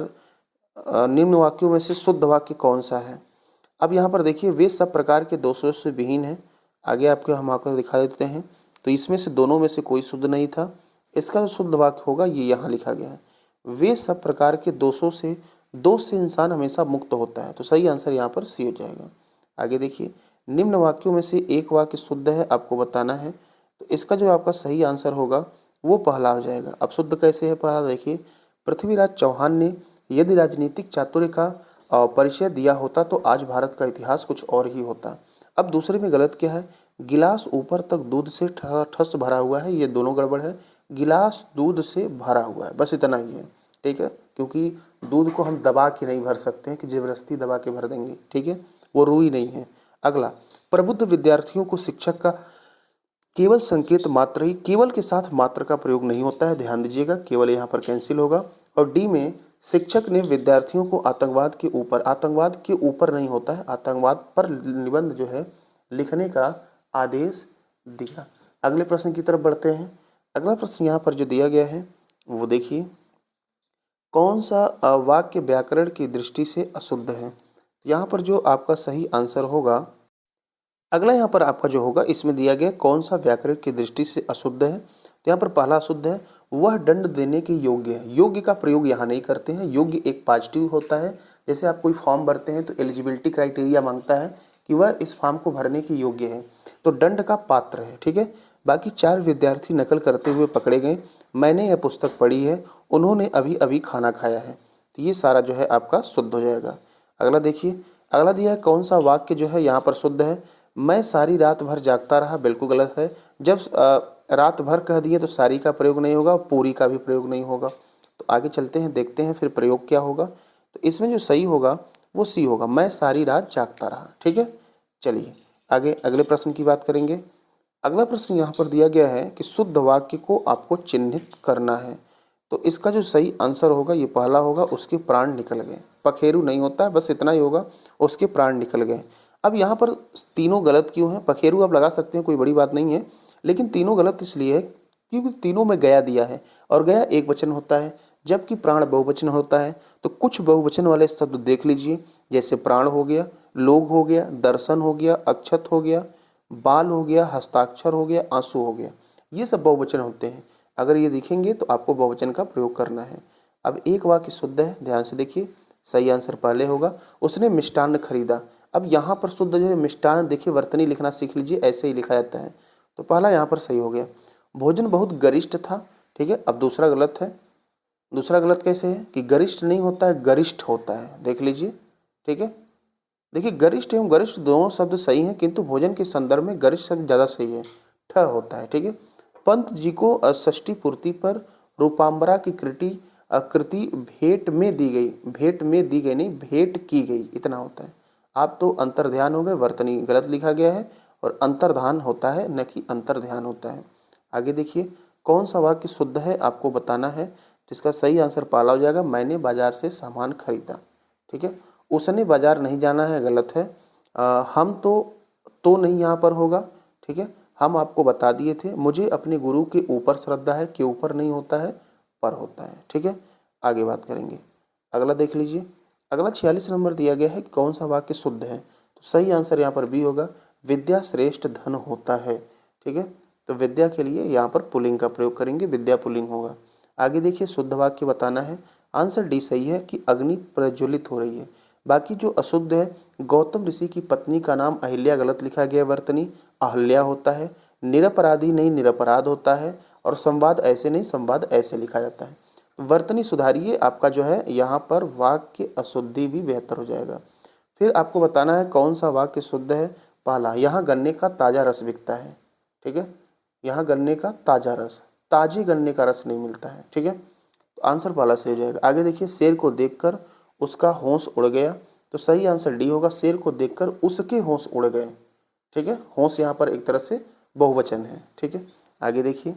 निम्न वाक्यों में से शुद्ध वाक्य कौन सा है। अब यहाँ पर देखिए, वे सब प्रकार के दोषों से विहीन है। आगे आपको हम आकर दिखा देते हैं। तो इसमें से दोनों में से कोई शुद्ध नहीं था। इसका जो शुद्ध वाक्य होगा ये यहाँ लिखा गया है, वे सब प्रकार के दोषों से, दोष से इंसान हमेशा मुक्त होता है। तो सही आंसर यहाँ पर सी हो जाएगा। आगे देखिए, निम्न वाक्यों में से एक वाक्य शुद्ध है, आपको बताना है। तो इसका जो आपका सही आंसर होगा वो पहला हो जाएगा। अब शुद्ध कैसे है पहला देखिए, पृथ्वीराज चौहान ने यदि राजनीतिक चातुर्य का परिचय दिया होता तो आज भारत का इतिहास कुछ और ही होता। अब दूसरे में गलत क्या है, गिलास ऊपर तक दूध से ठस भरा हुआ है, ये दोनों गड़बड़ है। गिलास दूध से भरा हुआ है, बस इतना ही है। ठीक है, क्योंकि दूध को हम दबा के नहीं भर सकते हैं कि जबरदस्ती दबा के भर देंगे। ठीक है, वो रूई नहीं है। अगला, प्रबुद्ध विद्यार्थियों को शिक्षक का केवल संकेत मात्र ही, केवल के साथ मात्र का प्रयोग नहीं होता है, ध्यान दीजिएगा, केवल यहाँ पर कैंसिल होगा। और डी में शिक्षक ने विद्यार्थियों को आतंकवाद के ऊपर नहीं होता है, आतंकवाद पर निबंध जो है लिखने का आदेश दिया। अगले प्रश्न की तरफ बढ़ते हैं। अगला प्रश्न यहाँ पर जो दिया गया है वो देखिए, कौन सा वाक्य व्याकरण की दृष्टि से अशुद्ध है। यहाँ पर जो आपका सही आंसर होगा, अगला यहाँ पर आपका जो होगा, इसमें दिया गया कौन सा व्याकरण की दृष्टि से अशुद्ध है। तो यहाँ पर पहला अशुद्ध है, वह दंड देने के योग्य है। योग्य का प्रयोग यहाँ नहीं करते हैं। योग्य एक पॉजिटिव होता है। जैसे आप कोई फॉर्म भरते हैं तो एलिजिबिलिटी क्राइटेरिया मांगता है कि वह इस फॉर्म को भरने के योग्य है, तो दंड का पात्र है। ठीक है, बाकी 4 विद्यार्थी नकल करते हुए पकड़े गए। मैंने यह पुस्तक पढ़ी है, उन्होंने अभी अभी खाना खाया है। तो ये सारा जो है आपका शुद्ध हो जाएगा। अगला देखिए, अगला दिया है कौन सा वाक्य जो है यहाँ पर शुद्ध है। मैं सारी रात भर जागता रहा, बिल्कुल गलत है। जब रात भर कह दिए तो सारी का प्रयोग नहीं होगा, पूरी का भी प्रयोग नहीं होगा। तो आगे चलते हैं, देखते हैं फिर प्रयोग क्या होगा। तो इसमें जो सही होगा वो सी होगा, मैं सारी रात जागता रहा। ठीक है, चलिए आगे अगले प्रश्न की बात करेंगे। अगला प्रश्न यहाँ पर दिया गया है कि शुद्ध वाक्य को आपको चिन्हित करना है। तो इसका जो सही आंसर होगा ये पहला होगा, उसके प्राण निकल गए। पखेरु नहीं होता है, बस इतना ही होगा, उसके प्राण निकल गए। अब यहाँ पर तीनों गलत क्यों हैं, पखेरु आप लगा सकते हैं, कोई बड़ी बात नहीं है, लेकिन तीनों गलत इसलिए है क्योंकि तीनों में गया दिया है और गया एक वचन होता है, जबकि प्राण बहुवचन होता है। तो कुछ बहुवचन वाले शब्द देख लीजिए, जैसे प्राण हो गया, लोग हो गया, दर्शन हो गया, अक्षत हो गया, बाल हो गया, हस्ताक्षर हो गया, आंसू हो गया, ये सब बहुवचन होते हैं। अगर ये दिखेंगे तो आपको बहुवचन का प्रयोग करना है। अब एक वाक्य शुद्ध है, ध्यान से देखिए, सही आंसर पहले होगा, उसने मिष्टान्न खरीदा। अब यहाँ पर शुद्ध जो है मिष्टान्न, देखिए वर्तनी लिखना सीख लीजिए, ऐसे ही लिखा जाता है। तो पहला यहाँ पर सही हो गया। भोजन बहुत गरिष्ठ था। ठीक है, अब दूसरा गलत है। दूसरा गलत कैसे है कि गरिष्ठ नहीं होता है, गरिष्ठ होता है, देख लीजिए। ठीक है, देखिए गरिष्ठ एवं गरिष्ठ दोनों शब्द सही हैं, किंतु भोजन के संदर्भ में गरिष्ठ शब्द ज़्यादा सही है, ठ होता है। ठीक है, पंत जी को षष्ठी पूर्ति पर रूपाम्बरा की कृति कृति भेंट में दी गई, भेंट में दी गई नहीं, भेंट की गई, इतना होता है। आप तो अंतर्ध्यान हो गए, वर्तनी गलत लिखा गया है, और अंतर्धान होता है न कि अंतर्ध्यान होता है। आगे देखिए, कौन सा वाक्य शुद्ध है आपको बताना है। तो इसका सही आंसर पाला हो जाएगा, मैंने बाजार से सामान खरीदा। ठीक है, उसने बाजार नहीं जाना है, गलत है। हम तो नहीं यहाँ पर होगा। ठीक है, हम आपको बता दिए थे। मुझे अपने गुरु के ऊपर श्रद्धा है, के ऊपर नहीं होता है, पर होता है। ठीक है, आगे बात करेंगे। अगला देख लीजिए, अगला 46 नंबर दिया गया है, कौन सा वाक्य शुद्ध है। तो सही आंसर यहाँ पर बी होगा, विद्या श्रेष्ठ धन होता है। ठीक है, तो विद्या के लिए यहाँ पर पुल्लिंग का प्रयोग करेंगे, विद्या पुल्लिंग होगा। आगे देखिए, शुद्ध वाक्य बताना है। आंसर डी सही है कि अग्नि प्रज्वलित हो रही है। बाकी जो अशुद्ध है, गौतम ऋषि की पत्नी का नाम अहिल्या, गलत लिखा गया, वर्तनी अहल्या होता है। निरपराधी नहीं, निरपराध होता है। और संवाद ऐसे नहीं, संवाद ऐसे लिखा जाता है। वर्तनी सुधारिए, आपका जो है यहाँ पर वाक्य अशुद्धि भी बेहतर हो जाएगा। फिर आपको बताना है कौन सा वाक्य शुद्ध है। पहला, यहाँ गन्ने का ताज़ा रस बिकता है। ठीक है, यहाँ गन्ने का ताज़ा रस, ताजे गन्ने का रस नहीं मिलता है। ठीक है, तो आंसर पहला सही हो जाएगा। आगे देखिए, शेर को देखकर उसका होश उड़ गया। तो सही आंसर डी होगा, शेर को देखकर उसके होश उड़ गए। ठीक है, होश यहाँ पर एक तरह से बहुवचन है। ठीक है, आगे देखिए,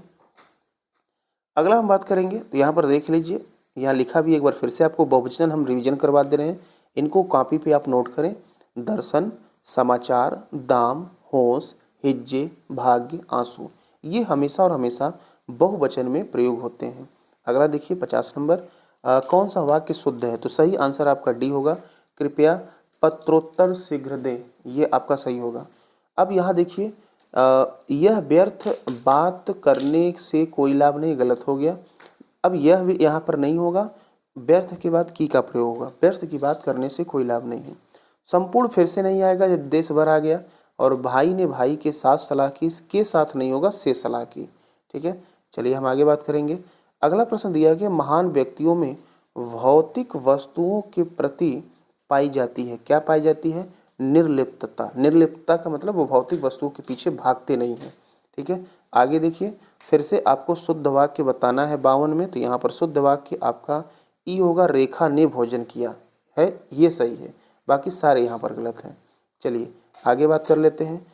अगला हम बात करेंगे। तो यहाँ पर देख लीजिए, यहाँ लिखा भी एक बार फिर से आपको बहुवचन हम रिवीजन करवा दे रहे हैं, इनको कॉपी पे आप नोट करें। दर्शन, समाचार, दाम, होश, हिज्जे, भाग्य, आंसू, ये हमेशा और हमेशा बहुवचन में प्रयोग होते हैं। अगला देखिए 50 नंबर, कौन सा वाक्य शुद्ध है। तो सही आंसर आपका डी होगा, कृपया पत्रोत्तर शीघ्र दें, ये आपका सही होगा। अब यहाँ देखिए, यह व्यर्थ बात करने से कोई लाभ नहीं, गलत हो गया। अब यह भी यहाँ पर नहीं होगा, व्यर्थ के बाद की का प्रयोग होगा, व्यर्थ की बात करने से कोई लाभ नहीं है। संपूर्ण फिर से नहीं आएगा जब देश भर आ गया। और भाई ने भाई के साथ सलाह की, के साथ नहीं होगा, से सलाह की। ठीक है, चलिए हम आगे बात करेंगे। अगला प्रश्न दिया गया, महान व्यक्तियों में भौतिक वस्तुओं के प्रति पाई जाती है, क्या पाई जाती है, निर्लिप्तता। निर्लिप्तता का मतलब वो भौतिक वस्तुओं के पीछे भागते नहीं हैं। ठीक है, आगे देखिए, फिर से आपको शुद्ध वाक्य बताना है 52 में। तो यहाँ पर शुद्ध वाक्य आपका ई होगा, रेखा ने भोजन किया है, ये सही है, बाकी सारे यहाँ पर गलत हैं। चलिए आगे बात कर लेते हैं।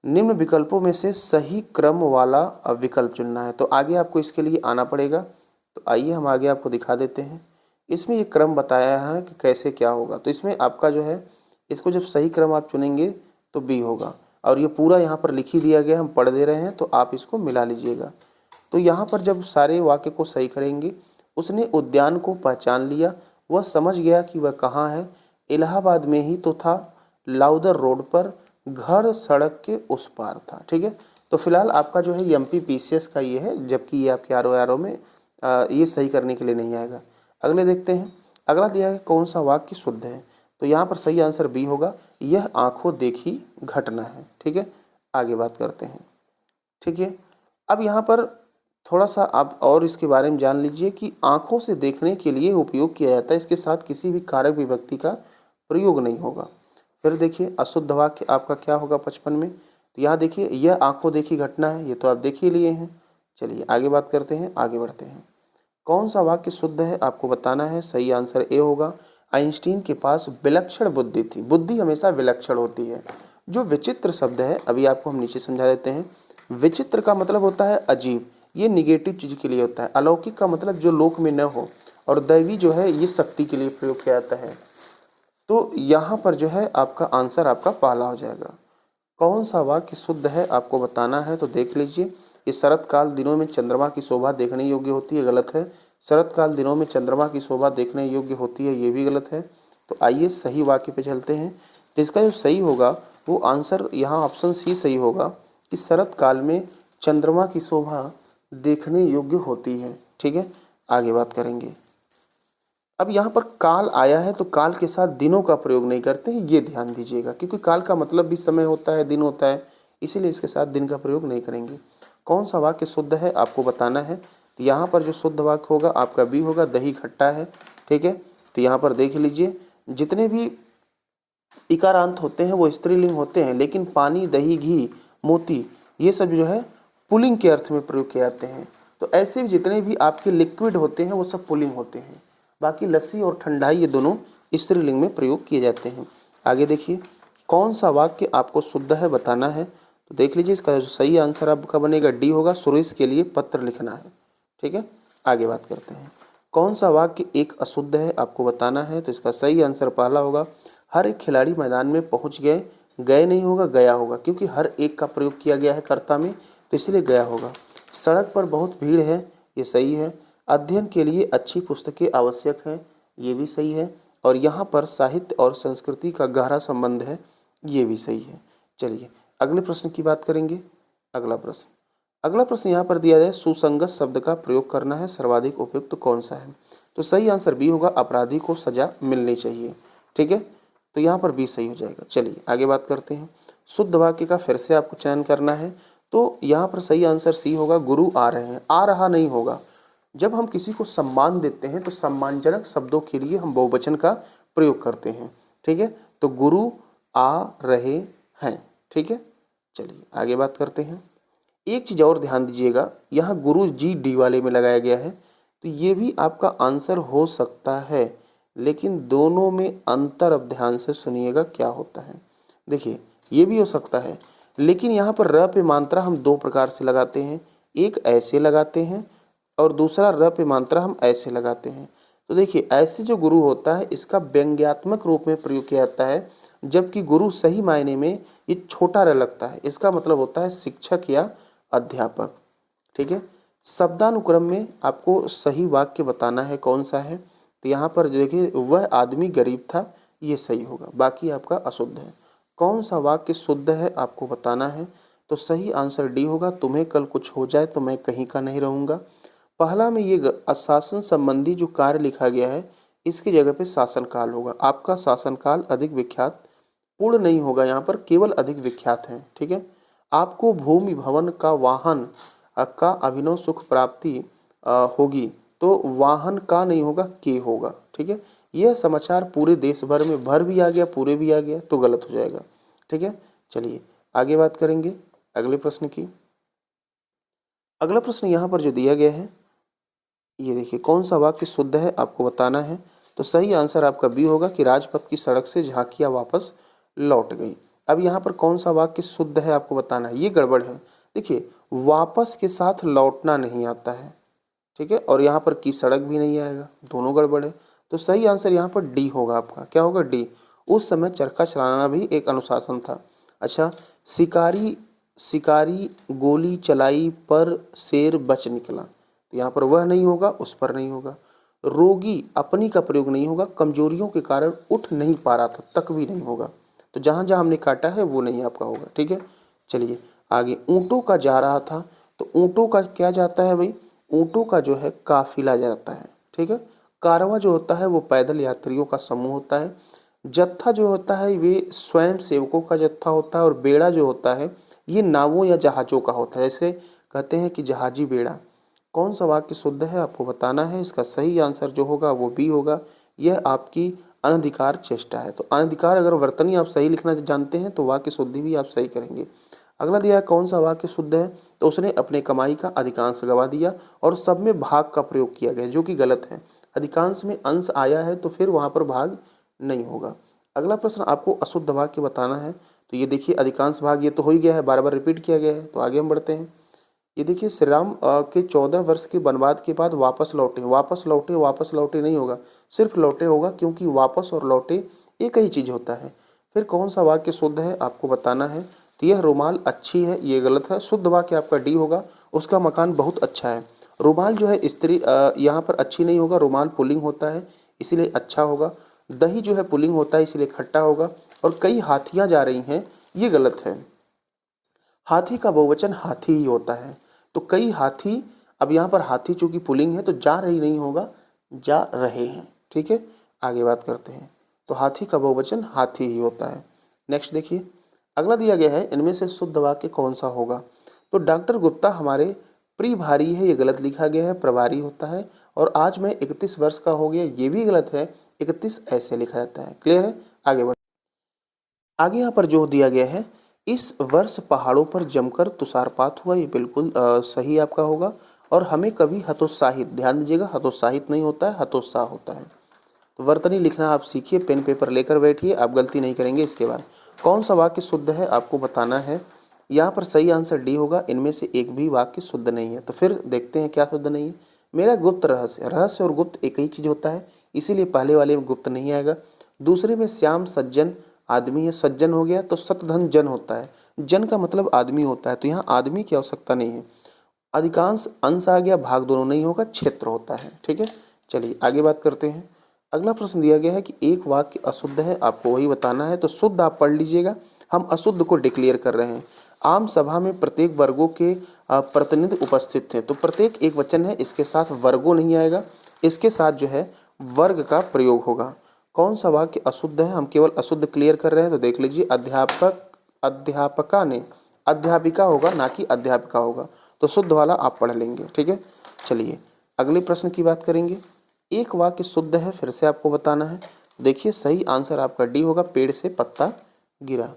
निम्न विकल्पों में से सही क्रम वाला विकल्प चुनना है। तो आगे आपको इसके लिए आना पड़ेगा। तो आइए हम आगे आपको दिखा देते हैं। इसमें ये क्रम बताया है कि कैसे क्या होगा। तो इसमें आपका जो है, इसको जब सही क्रम आप चुनेंगे तो बी होगा। और ये पूरा यहाँ पर लिख ही दिया गया, हम पढ़ दे रहे हैं, तो आप इसको मिला लीजिएगा। तो यहाँ पर जब सारे वाक्य को सही करेंगे, उसने उद्यान को पहचान लिया, वह समझ गया कि वह कहाँ है, इलाहाबाद में ही तो था, लाउदर रोड पर, घर सड़क के उस पार था। ठीक है, तो फिलहाल आपका जो है MPPCS का ये है, जबकि ये आपके RO में ये सही करने के लिए नहीं आएगा। अगले देखते हैं। अगला दिया है, कौन सा वाक्य शुद्ध है। तो यहाँ पर सही आंसर बी होगा, यह आंखों देखी घटना है। ठीक है, आगे बात करते हैं। ठीक है, अब यहाँ पर थोड़ा सा आप और इसके बारे में जान लीजिए कि आंखों से देखने के लिए उपयोग किया जाता है, इसके साथ किसी भी कारक विभक्ति का प्रयोग नहीं होगा। फिर देखिए, अशुद्ध वाक्य आपका क्या होगा 55 में। तो यहाँ देखिए, यह आंखों देखी घटना है, ये तो आप देख ही लिए हैं। चलिए आगे बात करते हैं, आगे बढ़ते हैं। कौन सा वाक्य शुद्ध है आपको बताना है। सही आंसर ए होगा, आइंस्टीन के पास विलक्षण बुद्धि थी। बुद्धि हमेशा विलक्षण होती है। जो विचित्र शब्द है, अभी आपको हम नीचे समझा देते हैं। विचित्र का मतलब होता है अजीब, ये निगेटिव चीज़ के लिए होता है। अलौकिक का मतलब जो लोक में न हो, और दैवी जो है ये शक्ति के लिए प्रयोग किया जाता है। तो यहाँ पर जो है आपका आंसर आपका पहला हो जाएगा। कौन सा वाक्य शुद्ध है आपको बताना है। तो देख लीजिए, इस शरत काल दिनों में चंद्रमा की शोभा देखने योग्य होती है, गलत है। शरत काल दिनों में चंद्रमा की शोभा देखने योग्य होती है, ये भी गलत है। तो आइए सही वाक्य पे चलते हैं। तो इसका जो सही होगा वो आंसर यहाँ ऑप्शन सी सही होगा कि शरत काल में चंद्रमा की शोभा देखने योग्य होती है। ठीक है, आगे बात करेंगे। अब यहाँ पर काल आया है, तो काल के साथ दिनों का प्रयोग नहीं करते हैं, ये ध्यान दीजिएगा, क्योंकि काल का मतलब भी समय होता है, दिन होता है, इसीलिए इसके साथ दिन का प्रयोग नहीं करेंगे। कौन सा वाक्य शुद्ध है आपको बताना है। तो यहाँ पर जो शुद्ध वाक्य होगा आपका बी होगा, दही खट्टा है। ठीक है, तो यहाँ पर देख लीजिए, जितने भी इकारांत होते हैं वो स्त्रीलिंग होते हैं, लेकिन पानी, दही, घी, मोती, ये सब जो है पुल्लिंग के अर्थ में प्रयोग किए जाते हैं। तो ऐसे भी जितने भी आपके लिक्विड होते हैं वो सब पुल्लिंग होते हैं। बाकी लस्सी और ठंडाई ये दोनों स्त्रीलिंग में प्रयोग किए जाते हैं। आगे देखिए, कौन सा वाक्य आपको शुद्ध है बताना है। तो देख लीजिए, इसका जो सही आंसर आपका बनेगा डी होगा, सुरेश के लिए पत्र लिखना है। ठीक है, आगे बात करते हैं। कौन सा वाक्य एक अशुद्ध है आपको बताना है। तो इसका सही आंसर पहला होगा, हर एक खिलाड़ी मैदान में पहुंच गए। गए नहीं होगा, गया होगा, क्योंकि हर एक का प्रयोग किया गया है कर्ता में, तो इसलिए गया होगा। सड़क पर बहुत भीड़ है, ये सही है। अध्ययन के लिए अच्छी पुस्तकें आवश्यक हैं, ये भी सही है। और यहाँ पर साहित्य और संस्कृति का गहरा संबंध है, ये भी सही है। चलिए अगले प्रश्न की बात करेंगे। अगला प्रश्न यहाँ पर दिया है, सुसंगत शब्द का प्रयोग करना है, सर्वाधिक उपयुक्त कौन सा है। तो सही आंसर बी होगा, अपराधी को सजा मिलनी चाहिए। ठीक है, तो यहाँ पर बी सही हो जाएगा। चलिए आगे बात करते हैं। शुद्ध वाक्य का फिर से आपको चयन करना है, तो यहाँ पर सही आंसर सी होगा, गुरु आ रहे हैं। आ रहा नहीं होगा। जब हम किसी को सम्मान देते हैं तो सम्मानजनक शब्दों के लिए हम बहुवचन का प्रयोग करते हैं। ठीक है, तो गुरु आ रहे हैं। ठीक है, चलिए आगे बात करते हैं। एक चीज़ और ध्यान दीजिएगा, यहाँ गुरु जी डी वाले में लगाया गया है, तो ये भी आपका आंसर हो सकता है, लेकिन दोनों में अंतर अब ध्यान से सुनिएगा क्या होता है। देखिए, ये भी हो सकता है, लेकिन यहाँ पर र पे मात्रा हम दो प्रकार से लगाते हैं, एक ऐसे लगाते हैं और दूसरा र पे मात्रा हम ऐसे लगाते हैं। तो देखिए, ऐसे जो गुरु होता है इसका व्यंग्यात्मक रूप में प्रयोग किया जाता है, जबकि गुरु सही मायने में ये छोटा र लगता है, इसका मतलब होता है शिक्षक या अध्यापक। ठीक है, शब्दानुक्रम में आपको सही वाक्य बताना है कौन सा है। तो यहाँ पर देखिए, वह आदमी गरीब था, ये सही होगा, बाकी आपका अशुद्ध है। कौन सा वाक्य शुद्ध है आपको बताना है। तो सही आंसर डी होगा, तुम्हें कल कुछ हो जाए तो मैं कहीं का नहीं रहूँगा। पहला में ये शासन संबंधी जो कार्य लिखा गया है, इसकी जगह पे शासनकाल होगा। आपका शासनकाल अधिक विख्यात पूर्ण नहीं होगा, यहाँ पर केवल अधिक विख्यात है। ठीक है, आपको भूमि भवन का वाहन का अभिनव सुख प्राप्ति होगी, तो वाहन का नहीं होगा, के होगा। ठीक है, यह समाचार पूरे देश भर में भर भी आ गया, पूरे भी आ गया, तो गलत हो जाएगा। ठीक है, चलिए आगे बात करेंगे अगले प्रश्न की। अगला प्रश्न यहाँ पर जो दिया गया है, ये देखिए, कौन सा वाक्य शुद्ध है आपको बताना है। तो सही आंसर आपका बी होगा कि राजपथ की सड़क से झांकियाँ वापस लौट गई। अब यहाँ पर कौन सा वाक्य शुद्ध है आपको बताना है, ये गड़बड़ है। देखिए, वापस के साथ लौटना नहीं आता है। ठीक है, और यहाँ पर की सड़क भी नहीं आएगा, दोनों गड़बड़ है। तो सही आंसर यहाँ पर डी होगा आपका। क्या होगा, डी। उस समय चरखा चलाना भी एक अनुशासन था। अच्छा, शिकारी शिकारी गोली चलाई पर शेर बच निकला, तो यहाँ पर वह नहीं होगा, उस पर नहीं होगा। रोगी अपनी का प्रयोग नहीं होगा, कमजोरियों के कारण उठ नहीं पा रहा था, तक भी नहीं होगा। तो जहाँ जहाँ हमने काटा है वो नहीं आपका होगा। ठीक है, चलिए आगे। ऊँटों का जा रहा था, तो ऊँटों का क्या जाता है भाई, ऊँटों का जो है काफिला जाता है। ठीक है, कारवां जो होता है वो पैदल यात्रियों का समूह होता है। जत्था जो होता है वे स्वयं सेवकों का जत्था होता है, और बेड़ा जो होता है ये नावों या जहाज़ों का होता है, जैसे कहते हैं कि जहाजी बेड़ा। कौन सा वाक्य शुद्ध है आपको बताना है। इसका सही आंसर जो होगा वो बी होगा, यह आपकी अनधिकार चेष्टा है। तो अनधिकार अगर वर्तनी आप सही लिखना जानते हैं तो वाक्य शुद्धि भी आप सही करेंगे। अगला दिया है, कौन सा वाक्य शुद्ध है। तो उसने अपने कमाई का अधिकांश गवा दिया और सब में भाग का प्रयोग किया गया, जो कि गलत है। अधिकांश में अंश आया है तो फिर वहाँ पर भाग नहीं होगा। अगला प्रश्न आपको अशुद्ध वाक्य बताना है। तो ये देखिए, अधिकांश भाग ये तो हो ही गया है, बार बार रिपीट किया गया है। तो आगे हम बढ़ते हैं। ये देखिए, श्री राम के 14 वर्ष के वनवास के बाद वापस लौटे। वापस लौटे, वापस लौटे नहीं होगा, सिर्फ लौटे होगा, क्योंकि वापस और लौटे एक ही चीज़ होता है। फिर कौन सा वाक्य शुद्ध है आपको बताना है। तो यह रुमाल अच्छी है, ये गलत है। शुद्ध वाक्य आपका डी होगा, उसका मकान बहुत अच्छा है। रुमाल जो है स्त्री यहाँ पर अच्छी नहीं होगा, रुमाल पुल्लिंग होता है इसीलिए अच्छा होगा। दही जो है पुल्लिंग होता है इसलिए खट्टा होगा। और कई हाथियाँ जा रही हैं, ये गलत है। हाथी का बहुवचन हाथी ही होता है, तो कई हाथी। अब यहाँ पर हाथी चूंकि पुल्लिंग है तो जा रही नहीं होगा, जा रहे हैं। ठीक है, आगे बात करते हैं। तो हाथी का बहुवचन हाथी ही होता है। नेक्स्ट देखिए, अगला दिया गया है, इनमें से शुद्ध वाक्य कौन सा होगा। तो डॉक्टर गुप्ता हमारे प्रिय भारी है, ये गलत लिखा गया है, प्रभारी होता है। और आज मैं 31 वर्ष का हो गया, ये भी गलत है, 31 ऐसे लिखा जाता है। क्लियर है, आगे बढ़। आगे यहाँ पर जो दिया गया है, इस वर्ष पहाड़ों पर जमकर तुषारपात हुआ, ये बिल्कुल सही आपका होगा। और हमें कभी हतोत्साहित, ध्यान दीजिएगा, हतोत्साहित नहीं होता है, हतोत्साह होता है। तो वर्तनी लिखना आप सीखिए, पेन पेपर लेकर बैठिए, आप गलती नहीं करेंगे। इसके बाद कौन सा वाक्य शुद्ध है आपको बताना है। यहाँ पर सही आंसर डी होगा, इनमें से एक भी वाक्य शुद्ध नहीं है। तो फिर देखते हैं क्या शुद्ध नहीं है। मेरा गुप्त रहस्य, रहस्य और गुप्त एक ही चीज़ होता है, इसीलिए पहले वाले में गुप्त नहीं आएगा। दूसरे में श्याम सज्जन आदमी है, सज्जन हो गया तो सतधन जन होता है, जन का मतलब आदमी होता है, तो यहाँ आदमी की आवश्यकता नहीं है। अधिकांश अंश आ गया, भाग दोनों नहीं होगा, क्षेत्र होता है। ठीक है, चलिए आगे बात करते हैं। अगला प्रश्न दिया गया है कि एक वाक्य अशुद्ध है, आपको वही बताना है। तो शुद्ध आप पढ़ लीजिएगा, हम अशुद्ध को डिक्लेयर कर रहे हैं। आम सभा में प्रत्येक वर्गों के प्रतिनिधि उपस्थित थे, तो प्रत्येक एक वचन है, इसके साथ वर्गों नहीं आएगा, इसके साथ जो है वर्ग का प्रयोग होगा। कौन सा वाक्य अशुद्ध है, हम केवल अशुद्ध क्लियर कर रहे हैं। तो देख लीजिए, अध्यापक अध्यापका ने, अध्यापिका होगा ना कि अध्यापिका होगा, तो शुद्ध वाला आप पढ़ लेंगे। ठीक है, चलिए अगले प्रश्न की बात करेंगे। एक वाक्य शुद्ध है, फिर से आपको बताना है। देखिए सही आंसर आपका डी होगा, पेड़ से पत्ता गिरा।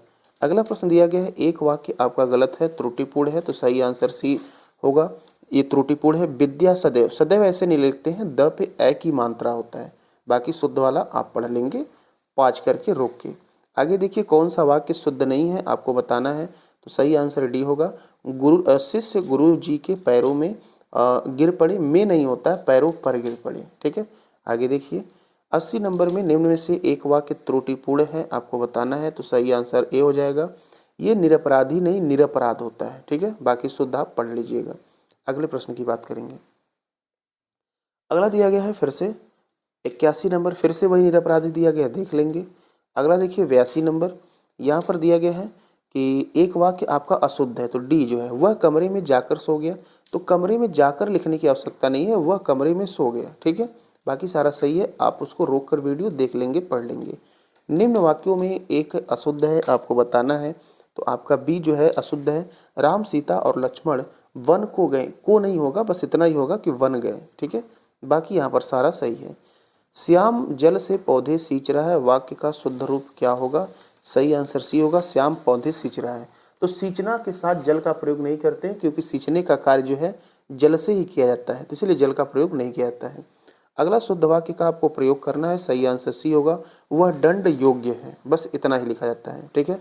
अगला प्रश्न दिया गया है, एक वाक्य आपका गलत है, त्रुटिपूर्ण है, तो सही आंसर सी होगा, ये त्रुटिपूर्ण है। विद्या सदैव, सदैव ऐसे नहीं लिखते हैं, द पे ए की मात्रा होता है। बाकी शुद्ध वाला आप पढ़ लेंगे, पाँच करके रोक के। आगे देखिए, कौन सा वाक्य शुद्ध नहीं है आपको बताना है। तो सही आंसर डी होगा, गुरु शिष्य गुरु जी के पैरों में गिर पड़े, में नहीं होता है, पैरों पर गिर पड़े। ठीक है, आगे देखिए, 80 नंबर में निम्न में से एक वाक्य त्रुटिपूर्ण है, आपको बताना है। तो सही आंसर ए हो जाएगा, ये निरपराधी नहीं निरपराध होता है। ठीक है, बाकी शुद्ध आप पढ़ लीजिएगा। अगले प्रश्न की बात करेंगे। अगला दिया गया है फिर से 81 नंबर, फिर से वही निरपराधी दिया गया है, देख लेंगे। अगला देखिए 82 नंबर, यहाँ पर दिया गया है कि एक वाक्य आपका अशुद्ध है, तो डी जो है, वह कमरे में जाकर सो गया। तो कमरे में जाकर लिखने की आवश्यकता नहीं है, वह कमरे में सो गया। ठीक है, बाकी सारा सही है, आप उसको रोक कर वीडियो देख लेंगे, पढ़ लेंगे। निम्न वाक्यों में एक अशुद्ध है, आपको बताना है। तो आपका बी जो है अशुद्ध है। राम सीता और लक्ष्मण वन को गए, को नहीं होगा, बस इतना ही होगा कि वन गए। ठीक है, बाकी यहाँ पर सारा सही है। श्याम जल से पौधे सींच रहा है, वाक्य का शुद्ध रूप क्या होगा। सही आंसर सी होगा, श्याम पौधे सींच रहा है। तो सींचना के साथ जल का प्रयोग नहीं करते हैं, क्योंकि सींचने का कार्य जो है जल से ही किया जाता है, तो इसलिए जल का प्रयोग नहीं किया जाता है। अगला शुद्ध वाक्य का आपको प्रयोग करना है, सही आंसर सी होगा, वह दंड योग्य है, बस इतना ही लिखा जाता है। ठीक है,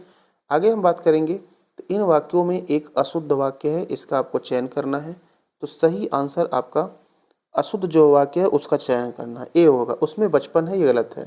आगे हम बात करेंगे। तो इन वाक्यों में एक अशुद्ध वाक्य है, इसका आपको चयन करना है। तो सही आंसर आपका अशुद्ध जो वाक्य है उसका चयन करना है, ए होगा। उसमें बचपन है, ये गलत है।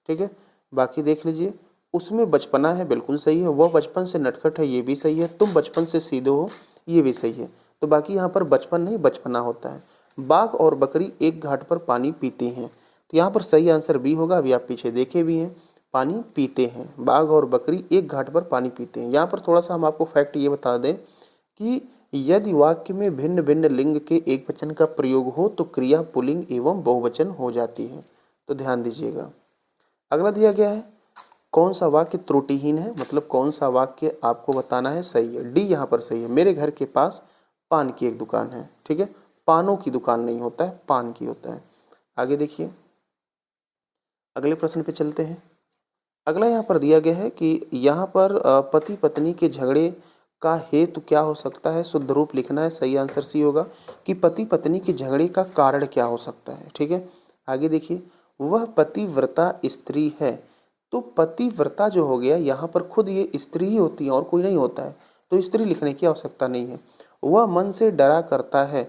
ठीक है, बाकी देख लीजिए, उसमें बचपना है, बिल्कुल सही है। वह बचपन से नटखट है, ये भी सही है। तुम बचपन से सीधे हो, ये भी सही है। तो बाकी यहाँ पर बचपन नहीं बचपना होता है। बाघ और बकरी एक घाट पर पानी पीते हैं, तो यहाँ पर सही आंसर बी होगा। अभी आप पीछे देखे भी हैं, पानी पीते हैं, बाघ और बकरी एक घाट पर पानी पीते हैं। यहाँ पर थोड़ा सा हम आपको फैक्ट ये बता दें कि यदि वाक्य में भिन्न भिन्न लिंग के एक वचन का प्रयोग हो तो क्रिया पुल्लिंग एवं बहुवचन हो जाती है, तो ध्यान दीजिएगा। अगला दिया गया है, कौन सा वाक्य त्रुटिहीन है, मतलब कौन सा वाक्य आपको बताना है सही है। डी यहाँ पर सही है, मेरे घर के पास पान की एक दुकान है। ठीक है, पानों की दुकान नहीं होता है, पान की होता है। आगे देखिए, अगले प्रश्न पे चलते हैं। अगला यहाँ पर दिया गया है कि यहाँ पर पति पत्नी के झगड़े का हेतु क्या हो सकता है, शुद्ध रूप लिखना है। सही आंसर सी होगा कि पति पत्नी के झगड़े का कारण क्या हो सकता है। ठीक है, आगे देखिए, वह पतिव्रता स्त्री है। तो पतिव्रता जो हो गया, यहाँ पर खुद ये स्त्री ही होती है और कोई नहीं होता है, तो स्त्री लिखने की आवश्यकता नहीं है। वह मन से डरा करता है,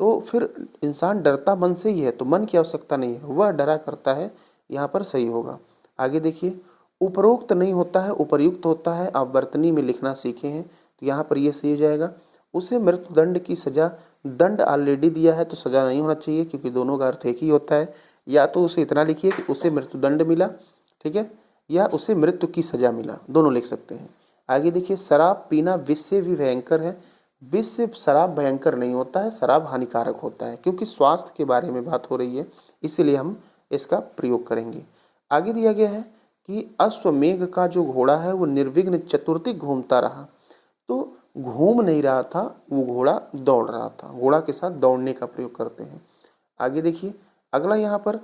तो फिर इंसान डरता मन से ही है, तो मन की आवश्यकता नहीं है, वह डरा करता है, यहाँ पर सही होगा। आगे देखिए, उपरोक्त नहीं होता है, उपर्युक्त होता है, आप वर्तनी में लिखना सीखे हैं, तो यहाँ पर ये सही हो जाएगा। उसे मृत्युदंड की सजा, दंड ऑलरेडी दिया है तो सजा नहीं होना चाहिए, क्योंकि दोनों का अर्थ एक ही होता है। या तो उसे इतना लिखिए कि उसे मृत्युदंड मिला, ठीक है, या उसे मृत्यु की सजा मिला, दोनों लिख सकते हैं। आगे देखिए, शराब पीना विष से भी भयंकर है। विष से शराब भयंकर नहीं होता है, शराब हानिकारक होता है, क्योंकि स्वास्थ्य के बारे में बात हो रही है, इसीलिए हम इसका प्रयोग करेंगे। आगे दिया गया है कि अश्वमेघ का जो घोड़ा है वो निर्विघ्न चतुर्दिक घूमता रहा। तो घूम नहीं रहा था, वो घोड़ा दौड़ रहा था, घोड़ा के साथ दौड़ने का प्रयोग करते हैं। आगे देखिए, अगला यहाँ पर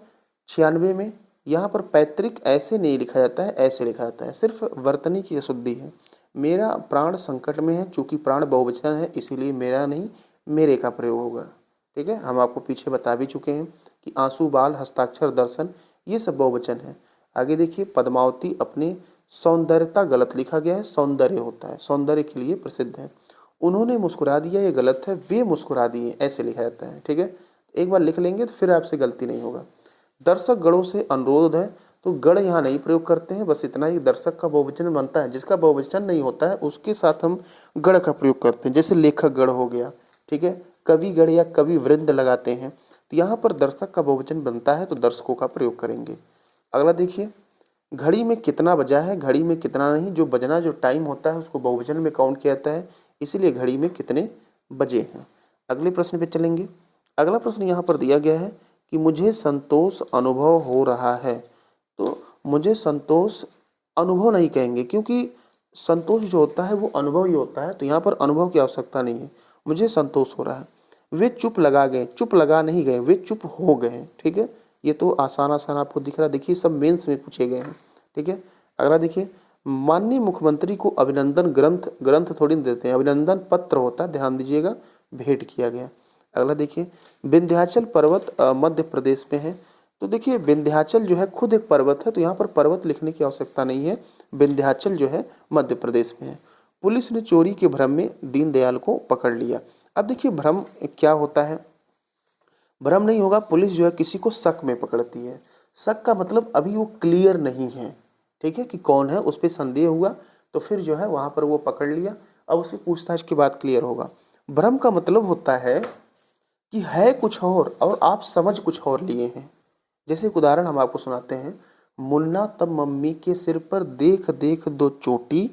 96 में, यहाँ पर पैतृक ऐसे नहीं लिखा जाता है, ऐसे लिखा जाता है, सिर्फ वर्तनी की अशुद्धि है। मेरा प्राण संकट में है, चूंकि प्राण बहुवचन है इसीलिए मेरा नहीं मेरे का प्रयोग होगा। ठीक है, हम आपको पीछे बता भी चुके हैं कि आंसू बाल, हस्ताक्षर, दर्शन, ये सब बहुवचन है। आगे देखिए, पद्मावती अपने सौंदर्यता, गलत लिखा गया है, सौंदर्य होता है, सौंदर्य के लिए प्रसिद्ध है। उन्होंने मुस्कुरा दिया, ये गलत है, वे मुस्कुरा दिए, ऐसे लिखा जाता है। ठीक है, एक बार लिख लेंगे तो फिर आपसे गलती नहीं होगा। दर्शक गणों से अनुरोध है, तो गण यहाँ नहीं प्रयोग करते हैं, बस इतना ही। दर्शक का बहुवचन बनता है, जिसका बहुवचन नहीं होता है उसके साथ हम गण का प्रयोग करते हैं, जैसे लेखक गण हो गया। ठीक है, कवि गण या कवि वृंद लगाते हैं, तो यहाँ पर दर्शक का बहुवचन बनता है तो दर्शकों का प्रयोग करेंगे। अगला देखिए, घड़ी में कितना बजा है, घड़ी में कितना नहीं, जो बजना जो टाइम होता है उसको बहुवचन में काउंट किया जाता है, इसीलिए घड़ी में कितने बजे हैं। अगले प्रश्न पे चलेंगे। अगला प्रश्न यहाँ पर दिया गया है कि मुझे संतोष अनुभव हो रहा है, तो मुझे संतोष अनुभव नहीं कहेंगे, क्योंकि संतोष जो होता है वो अनुभव ही होता है, तो यहाँ पर अनुभव की आवश्यकता नहीं है। मुझे संतोष हो रहा है। वे चुप लगा गए, चुप लगा नहीं गए, वे चुप हो गए। ठीक है, ये तो आसान आसान आपको दिख रहा है, देखिए सब मेंस में पूछे गए हैं। ठीक है, अगला देखिए, माननीय मुख्यमंत्री को अभिनंदन ग्रंथ, ग्रंथ थोड़ी ना देते हैं, अभिनंदन पत्र होता है, ध्यान दीजिएगा, भेंट किया गया। अगला देखिए, विंध्याचल पर्वत मध्य प्रदेश में है, तो देखिए विंध्याचल जो है खुद एक पर्वत है, तो यहाँ पर पर्वत लिखने की आवश्यकता नहीं है, विंध्याचल जो है मध्य प्रदेश में है। पुलिस ने चोरी के भ्रम में दीनदयाल को पकड़ लिया। अब देखिए भ्रम क्या होता है, भ्रम नहीं होगा, पुलिस जो है किसी को शक में पकड़ती है। शक का मतलब अभी वो क्लियर नहीं है, ठीक है, कि कौन है, उस पर संदेह हुआ तो फिर जो है वहाँ पर वो पकड़ लिया, अब उससे पूछताछ के बाद क्लियर होगा। भ्रम का मतलब होता है कि है कुछ और आप समझ कुछ और लिए हैं। जैसे एक उदाहरण हम आपको सुनाते हैं, मुन्ना तब मम्मी के सिर पर देख देख दो चोटी,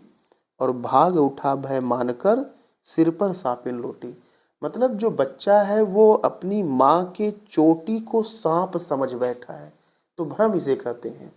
और भाग उठा भय मानकर सिर पर सापिन लोटी। मतलब जो बच्चा है वो अपनी माँ के चोटी को सांप समझ बैठा है, तो भ्रम इसे कहते हैं।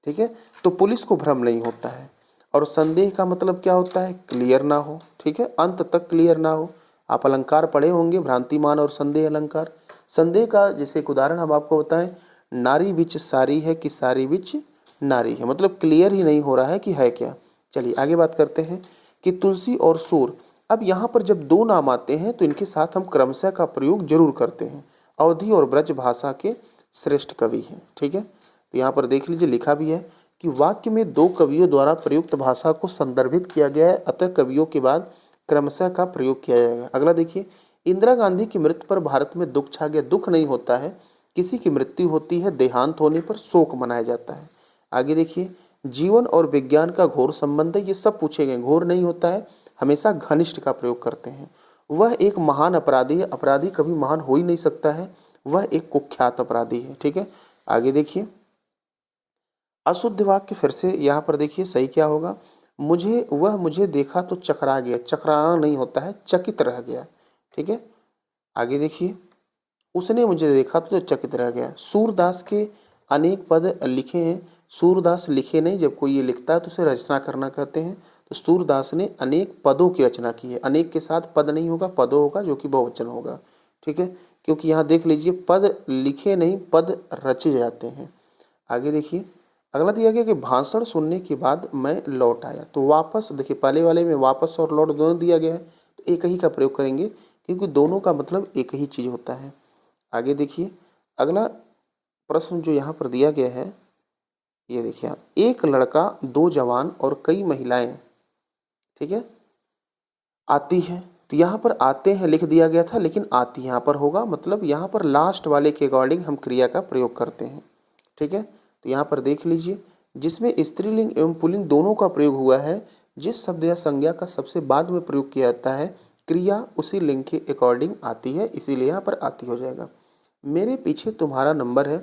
ठीक है, तो पुलिस को भ्रम नहीं होता है। और संदेह का मतलब क्या होता है, क्लियर ना हो। ठीक है, अंत तक क्लियर ना हो। आप अलंकार पढ़े होंगे, भ्रांतिमान और संदेह अलंकार। संदेह का जैसे एक उदाहरण हम आपको बताएं, नारी बिच सारी है कि सारी बिच नारी है, मतलब क्लियर ही नहीं हो रहा है कि है क्या। चलिए आगे बात करते हैं कि तुलसी और सूर। अब यहाँ पर जब दो नाम आते हैं तो इनके साथ हम क्रमशः का प्रयोग जरूर करते हैं। अवधि और ब्रज भाषा के श्रेष्ठ कवि हैं। ठीक है, तो यहाँ पर देख लीजिए, लिखा भी है कि वाक्य में दो कवियों द्वारा प्रयुक्त भाषा को संदर्भित किया गया है, अतः कवियों के बाद क्रमशः का प्रयोग किया जाएगा। अगला देखिए, इंदिरा गांधी की मृत्यु पर भारत में दुख छा गया। दुख नहीं होता है, किसी की मृत्यु होती है, देहांत होने पर शोक मनाया जाता है। आगे देखिए, जीवन और विज्ञान का घोर संबंध है, ये सब पूछे गए। घोर नहीं होता है, हमेशा घनिष्ठ का प्रयोग करते हैं। वह एक महान अपराधी है, अपराधी कभी महान हो ही नहीं सकता है, वह एक कुख्यात अपराधी है। ठीक है, आगे देखिए, अशुद्ध वाक्य फिर से यहाँ पर देखिए सही क्या होगा, मुझे देखा तो चकरा गया, चकराना नहीं होता है, चकित रह गया। ठीक है, आगे देखिए, उसने मुझे देखा तो चकित रह गया। सूरदास के अनेक पद लिखे हैं, सूरदास लिखे नहीं, जब कोई ये लिखता है तो उसे रचना करना कहते हैं। तो सूरदास ने अनेक पदों की रचना की है, अनेक के साथ पद नहीं होगा, पदों होगा, जो कि बहुवचन होगा। ठीक है, क्योंकि यहाँ देख लीजिए, पद लिखे नहीं, पद रचे जाते हैं। आगे देखिए, अगला दिया गया कि भाषण सुनने के बाद मैं लौट आया। तो वापस देखिए, पहले वाले में वापस और लौट दोनों दिया गया है, तो एक ही का प्रयोग करेंगे, क्योंकि दोनों का मतलब एक ही चीज़ होता है। आगे देखिए, अगला प्रश्न जो यहाँ पर दिया गया है, ये देखिए आप, एक लड़का, दो जवान और कई महिलाएं, ठीक है, आती है। तो यहाँ पर आते हैं लिख दिया गया था, लेकिन आती यहाँ पर होगा, मतलब यहाँ पर लास्ट वाले के अकॉर्डिंग हम क्रिया का प्रयोग करते हैं। ठीक है, तो यहाँ पर देख लीजिए, जिसमें स्त्रीलिंग एवं पुल्लिंग दोनों का प्रयोग हुआ है, जिस शब्द या संज्ञा का सबसे बाद में प्रयोग किया जाता है, क्रिया उसी लिंग के अकॉर्डिंग आती है, इसीलिए यहाँ पर आती हो जाएगा। मेरे पीछे तुम्हारा नंबर है,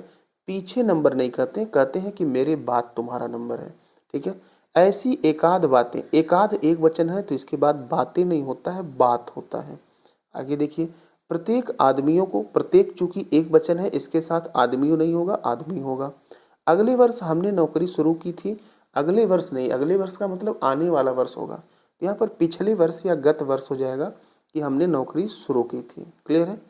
पीछे नंबर नहीं कहते, कहते हैं कि मेरे बाद तुम्हारा नंबर है। ठीक है, ऐसी एकाध बातें, एकाध एक वचन है तो इसके बाद बातें नहीं होता है, बात होता है। आगे देखिए, प्रत्येक आदमियों को, प्रत्येक चूंकि एक वचन है, इसके साथ आदमियों नहीं होगा, आदमी होगा। अगले वर्ष हमने नौकरी शुरू की थी, अगले वर्ष नहीं, अगले वर्ष का मतलब आने वाला वर्ष होगा, तो यहाँ पर पिछले वर्ष या गत वर्ष हो जाएगा कि हमने नौकरी शुरू की थी। क्लियर है,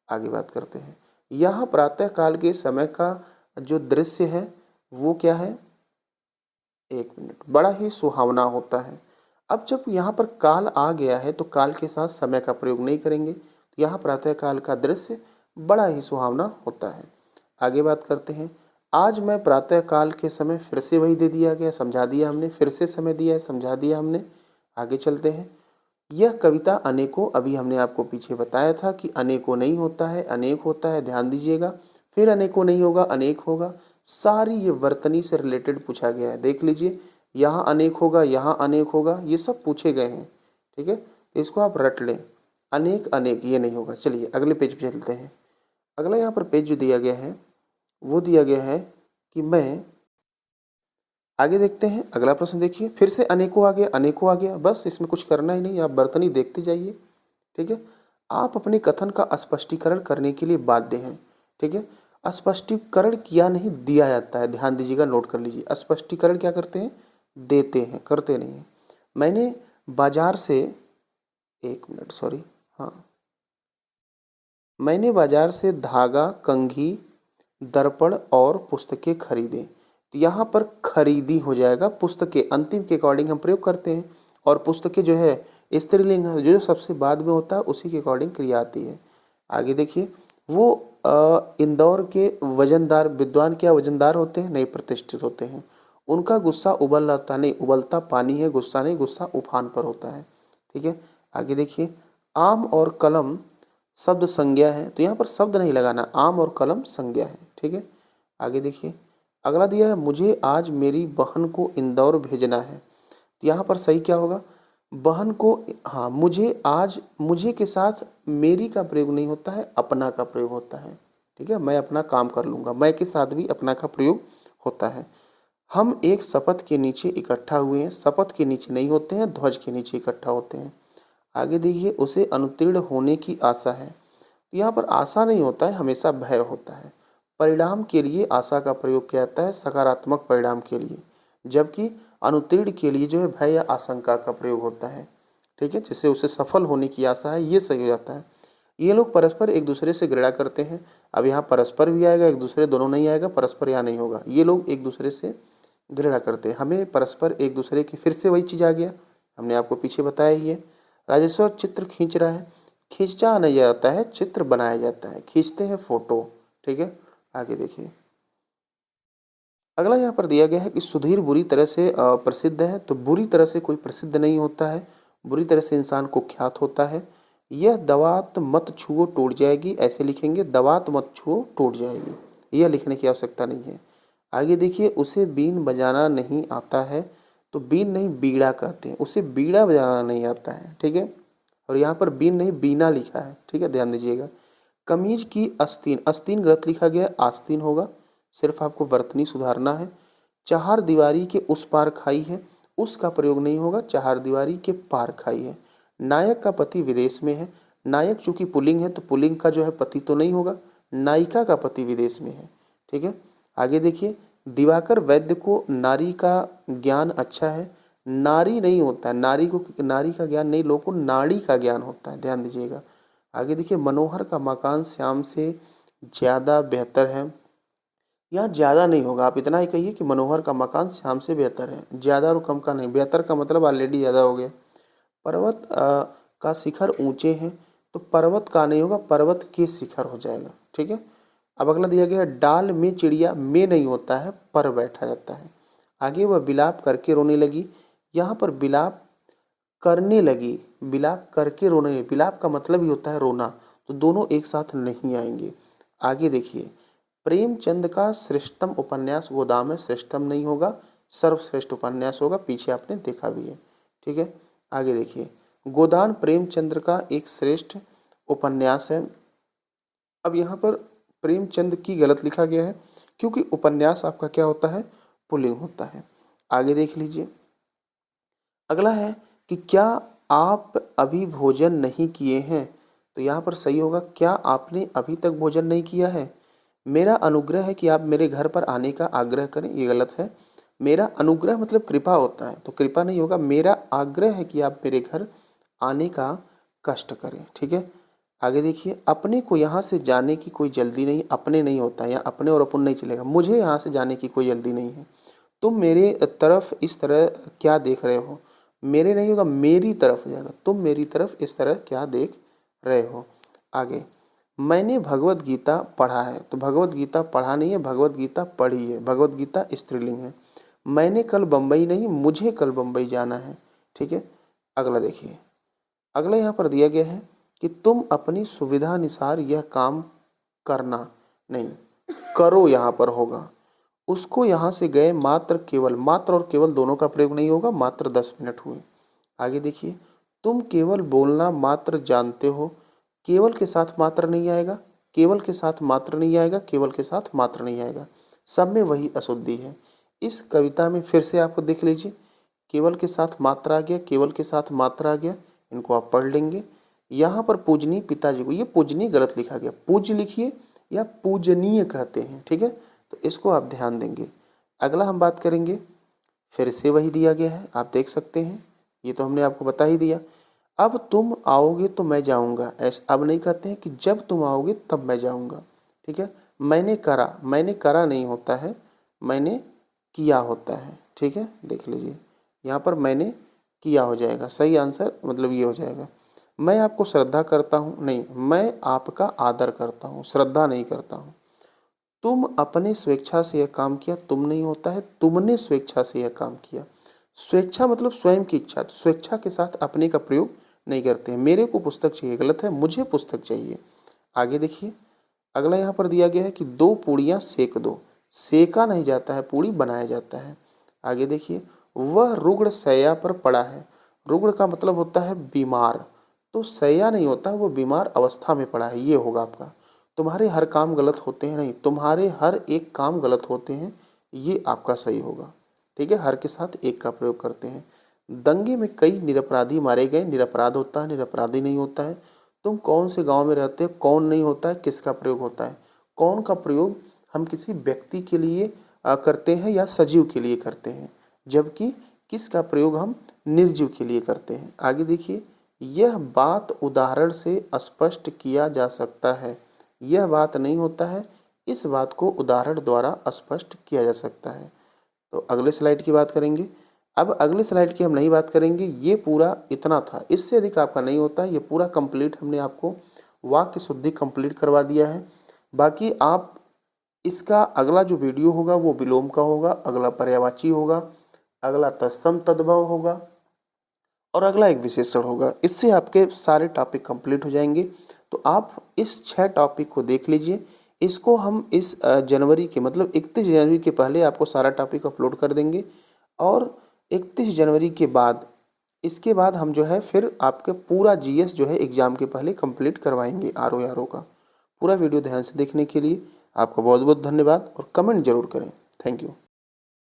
आगे बात करते हैं। यहाँ प्रातः काल के समय का जो दृश्य है वो क्या है, एक मिनट, बड़ा ही सुहावना होता है। अब जब यहाँ पर काल आ गया है तो काल के साथ समय का प्रयोग नहीं करेंगे, तो यहाँ प्रातः काल का दृश्य बड़ा ही सुहावना होता है। आगे बात करते हैं। आज मैं प्रातः काल के समय फिर से वही दे दिया गया, समझा दिया हमने, फिर से समय दिया है, समझा दिया हमने। आगे चलते हैं। यह कविता अनेकों, अभी हमने आपको पीछे बताया था कि अनेकों नहीं होता है, अनेक होता है, ध्यान दीजिएगा। फिर अनेकों नहीं होगा, अनेक होगा। सारी ये वर्तनी से रिलेटेड पूछा गया है, देख लीजिए। यहाँ अनेक होगा, यहाँ अनेक होगा, ये सब पूछे गए हैं। ठीक है, इसको आप रट लें। अनेक अनेक ये नहीं होगा। चलिए अगले पेज पे चलते हैं। अगला यहाँ पर पेज जो दिया गया है वो दिया गया है कि मैं, आगे देखते हैं। अगला प्रश्न देखिए, फिर से अनेकों आ गया, अनेकों आ गया, बस इसमें कुछ करना ही नहीं, आप बर्तनी देखते जाइए। ठीक है, आप अपने कथन का स्पष्टीकरण करने के लिए बाध्य हैं। ठीक है, स्पष्टीकरण किया नहीं, दिया जाता है, ध्यान दीजिएगा, नोट कर लीजिए। स्पष्टीकरण क्या करते हैं? देते हैं, करते नहीं हैं। मैंने बाजार से, एक मिनट सॉरी, हाँ, मैंने बाजार से धागा, कंघी, दर्पण और पुस्तकें खरीदे। तो यहाँ पर खरीदी हो जाएगा, पुस्तकें अंतिम के अकॉर्डिंग हम प्रयोग करते हैं, और पुस्तकें जो है स्त्रीलिंग है, जो सबसे बाद में होता है उसी के अकॉर्डिंग क्रिया आती है। आगे देखिए, वो इंदौर के वजनदार विद्वान क्या वजनदार होते हैं? नहीं, प्रतिष्ठित होते हैं। उनका गुस्सा उबल आता नहीं, उबलता पानी है, गुस्सा नहीं, गुस्सा उफान पर होता है। ठीक है, आगे देखिए। आम और कलम शब्द संज्ञा है, तो यहाँ पर शब्द नहीं लगाना, आम और कलम संज्ञा है। ठीक है, आगे देखिए। अगला दिया है, मुझे आज मेरी बहन को इंदौर भेजना है। तो यहाँ पर सही क्या होगा? बहन को, हाँ, मुझे आज, मुझे के साथ मेरी का प्रयोग नहीं होता है, अपना का प्रयोग होता है। ठीक है, मैं अपना काम कर लूँगा, मैं के साथ भी अपना का प्रयोग होता है। हम एक शपथ के नीचे इकट्ठा हुए हैं, शपथ के नीचे नहीं होते हैं, ध्वज के नीचे इकट्ठा होते हैं। आगे देखिए, उसे अनुत्तीर्ण होने की आशा है। यहाँ पर आशा नहीं होता है, हमेशा भय होता है। परिणाम के लिए आशा का प्रयोग किया जाता है, सकारात्मक परिणाम के लिए, जबकि अनुत्तीर्ण के लिए जो है भय या आशंका का प्रयोग होता है। ठीक है, जिससे उसे सफल होने की आशा है, ये सही हो जाता है। ये लोग परस्पर एक दूसरे से घृणा करते हैं। अब यहाँ परस्पर भी आएगा, एक दूसरे दोनों नहीं आएगा, परस्पर यहाँ नहीं होगा। ये लोग एक दूसरे से घृणा करते हैं, हमें परस्पर एक दूसरे की, फिर से वही चीज़ आ गया, हमने आपको पीछे बताया ही है। राजेश्वर चित्र खींच रहा है, खींचा नहीं जाता है, चित्र बनाया जाता है, खींचते हैं फोटो। ठीक है, आगे देखिए। अगला यहाँ पर दिया गया है कि सुधीर बुरी तरह से प्रसिद्ध है। तो बुरी तरह से कोई प्रसिद्ध नहीं होता है, बुरी तरह से इंसान कुख्यात होता है। यह दवात मत छुओ टूट जाएगी, ऐसे लिखेंगे, दवात मत छुओ टूट जाएगी, यह लिखने की आवश्यकता नहीं है। आगे देखिए, उसे बीन बजाना नहीं आता है। तो बीन नहीं, बीड़ा कहते हैं, उसे बीड़ा बजाना नहीं आता है। ठीक है, और यहाँ पर बीन नहीं, बीना लिखा है। ठीक है, ध्यान दीजिएगा। कमीज की आस्तीन, आस्तीन गलत लिखा गया है, आस्तीन होगा, सिर्फ आपको वर्तनी सुधारना है। चार दीवारी के उस पार खाई है, उसका प्रयोग नहीं होगा, चार दीवारी के पार खाई है। नायक का पति विदेश में है। नायक चूंकि पुल्लिंग है तो पुल्लिंग का जो है पति तो नहीं होगा, नायिका का पति विदेश में है। ठीक है, आगे देखिए। दिवाकर वैद्य को नारी का ज्ञान अच्छा है। नारी नहीं होता है, नारी को, नारी का ज्ञान नहीं, लोगों को नाड़ी का ज्ञान होता है, ध्यान दीजिएगा। आगे देखिए, मनोहर का मकान श्याम से ज़्यादा बेहतर है। यहाँ ज़्यादा नहीं होगा, आप इतना ही कहिए कि मनोहर का मकान श्याम से बेहतर है, ज़्यादा और कम का नहीं, बेहतर का मतलब ऑलरेडी ज़्यादा हो गया। पर्वत का शिखर ऊंचे हैं, तो पर्वत का नहीं होगा, पर्वत के शिखर हो जाएगा। ठीक है, अब अगला दिया गया है, डाल में चिड़िया, में नहीं होता है, पर बैठा जाता है। आगे वह बिलाप करके रोने लगी। यहाँ पर बिलाप करने लगी, बिलाप करके रोने लगी, बिलाप का मतलब ही होता है रोना, तो दोनों एक साथ नहीं आएंगे। आगे देखिए, प्रेमचंद का श्रेष्ठतम उपन्यास गोदाम है, श्रेष्ठतम नहीं होगा, सर्वश्रेष्ठ उपन्यास होगा, पीछे आपने देखा भी है। ठीक है, आगे देखिए, गोदान प्रेमचंद्र का एक श्रेष्ठ उपन्यास है। अब यहाँ पर प्रेमचंद की गलत लिखा गया है, क्योंकि उपन्यास आपका क्या होता है? पुल्लिंग होता है। आगे देख लीजिए। अगला है कि क्या आप अभी भोजन नहीं किए हैं? तो यहाँ पर सही होगा, क्या आपने अभी तक भोजन नहीं किया है? मेरा अनुग्रह है कि आप मेरे घर पर आने का आग्रह करें, ये गलत है। मेरा अनुग्रह मतलब कृपा होता है, तो कृपा नहीं होगा, मेरा आग्रह है कि आप मेरे घर आने का कष्ट करें। ठीक है, आगे देखिए, अपने को यहाँ से जाने की कोई जल्दी नहीं, अपने नहीं होता है, यहाँ अपने और अपन नहीं चलेगा, मुझे यहाँ से जाने की कोई जल्दी नहीं है। तुम मेरे तरफ इस तरह क्या देख रहे हो? मेरे नहीं होगा, मेरी तरफ हो जाएगा, तुम मेरी तरफ इस तरह क्या देख रहे हो। आगे, मैंने भगवत गीता पढ़ा है, तो भगवत गीता पढ़ा नहीं है, भगवत गीता पढ़ी है, भगवत गीता स्त्रीलिंग है। मैंने कल बम्बई नहीं, मुझे कल बम्बई जाना है। ठीक है, अगला देखिए, अगला यहाँ पर दिया गया है कि तुम अपनी सुविधा अनुसार यह काम करना, नहीं करो यहाँ पर होगा। उसको यहाँ से गए मात्र केवल, मात्र और केवल दोनों का प्रयोग नहीं होगा, मात्र 10 मिनट हुए। आगे देखिए, तुम केवल बोलना मात्र जानते हो, केवल के साथ मात्र नहीं आएगा, केवल के साथ मात्र नहीं आएगा, केवल के साथ मात्र नहीं आएगा, सब में वही अशुद्धि है। इस कविता में फिर से आपको देख लीजिए, केवल के साथ मात्रा आ गया, केवल के साथ मात्रा आ गया, इनको आप पढ़ लेंगे। यहाँ पर पूजनीय पिताजी को, ये पूजनीय गलत लिखा गया, पूज्य लिखिए या पूजनीय कहते हैं। ठीक है, तो इसको आप ध्यान देंगे। अगला हम बात करेंगे, फिर से वही दिया गया है, आप देख सकते हैं, ये तो हमने आपको बता ही दिया। अब तुम आओगे तो मैं जाऊंगा, ऐसा अब नहीं कहते हैं कि जब तुम आओगे तब मैं जाऊंगा। ठीक है, मैंने करा नहीं होता है, मैंने किया होता है। ठीक है, देख लीजिए, यहाँ पर मैंने किया हो जाएगा, सही आंसर मतलब ये हो जाएगा। मैं आपको श्रद्धा करता हूँ, नहीं, मैं आपका आदर करता हूँ, श्रद्धा नहीं करता हूँ। तुम अपने स्वेच्छा से यह काम किया, तुम नहीं होता है, तुमने स्वेच्छा से यह काम किया। स्वेच्छा मतलब स्वयं की इच्छा, तो स्वेच्छा के साथ अपने का प्रयोग नहीं करते हैं। मेरे को पुस्तक चाहिए, गलत है, मुझे पुस्तक चाहिए। आगे देखिए, अगला यहाँ पर दिया गया है कि 2 पूड़ियाँ सेक दो, सेका नहीं जाता है, पूड़ी बनाया जाता है। आगे देखिए, वह रुग्ण शैया पर पड़ा है, रुग्ण का मतलब होता है बीमार, तो शैया नहीं होता, वो बीमार अवस्था में पड़ा है, ये होगा आपका। तुम्हारे हर काम गलत होते हैं, नहीं, तुम्हारे हर एक काम गलत होते हैं, ये आपका सही होगा। ठीक है, हर के साथ एक का प्रयोग करते हैं। दंगे में कई निरपराधी मारे गए, निरपराध होता है, निरपराधी नहीं होता है। तुम कौन से गांव में रहते हो, कौन नहीं होता है, किसका प्रयोग होता है। कौन का प्रयोग हम किसी व्यक्ति के लिए करते हैं या सजीव के लिए करते हैं, जबकि किस का प्रयोग हम निर्जीव के लिए करते हैं। आगे देखिए, यह बात उदाहरण से स्पष्ट किया जा सकता है, यह बात नहीं होता है, इस बात को उदाहरण द्वारा स्पष्ट किया जा सकता है। तो अगले स्लाइड की बात करेंगे। अब अगले स्लाइड की हम नहीं बात करेंगे, ये पूरा इतना था, इससे अधिक आपका नहीं होता है। ये पूरा कंप्लीट हमने आपको वाक्य शुद्धि कंप्लीट करवा दिया है। बाकी आप इसका अगला जो वीडियो होगा वो विलोम का होगा, अगला पर्यायवाची होगा, अगला तत्सम तद्भव होगा और अगला एक विशेषण होगा। इससे आपके सारे टॉपिक कंप्लीट हो जाएंगे। तो आप इस 6 टॉपिक को देख लीजिए। इसको हम इस जनवरी के मतलब 31 जनवरी के पहले आपको सारा टॉपिक अपलोड कर देंगे और 31 जनवरी के बाद इसके बाद हम जो है फिर आपके पूरा जीएस जो है एग्ज़ाम के पहले कंप्लीट करवाएंगे आरओ का। पूरा वीडियो ध्यान से देखने के लिए आपका बहुत बहुत धन्यवाद और कमेंट जरूर करें। Thank you.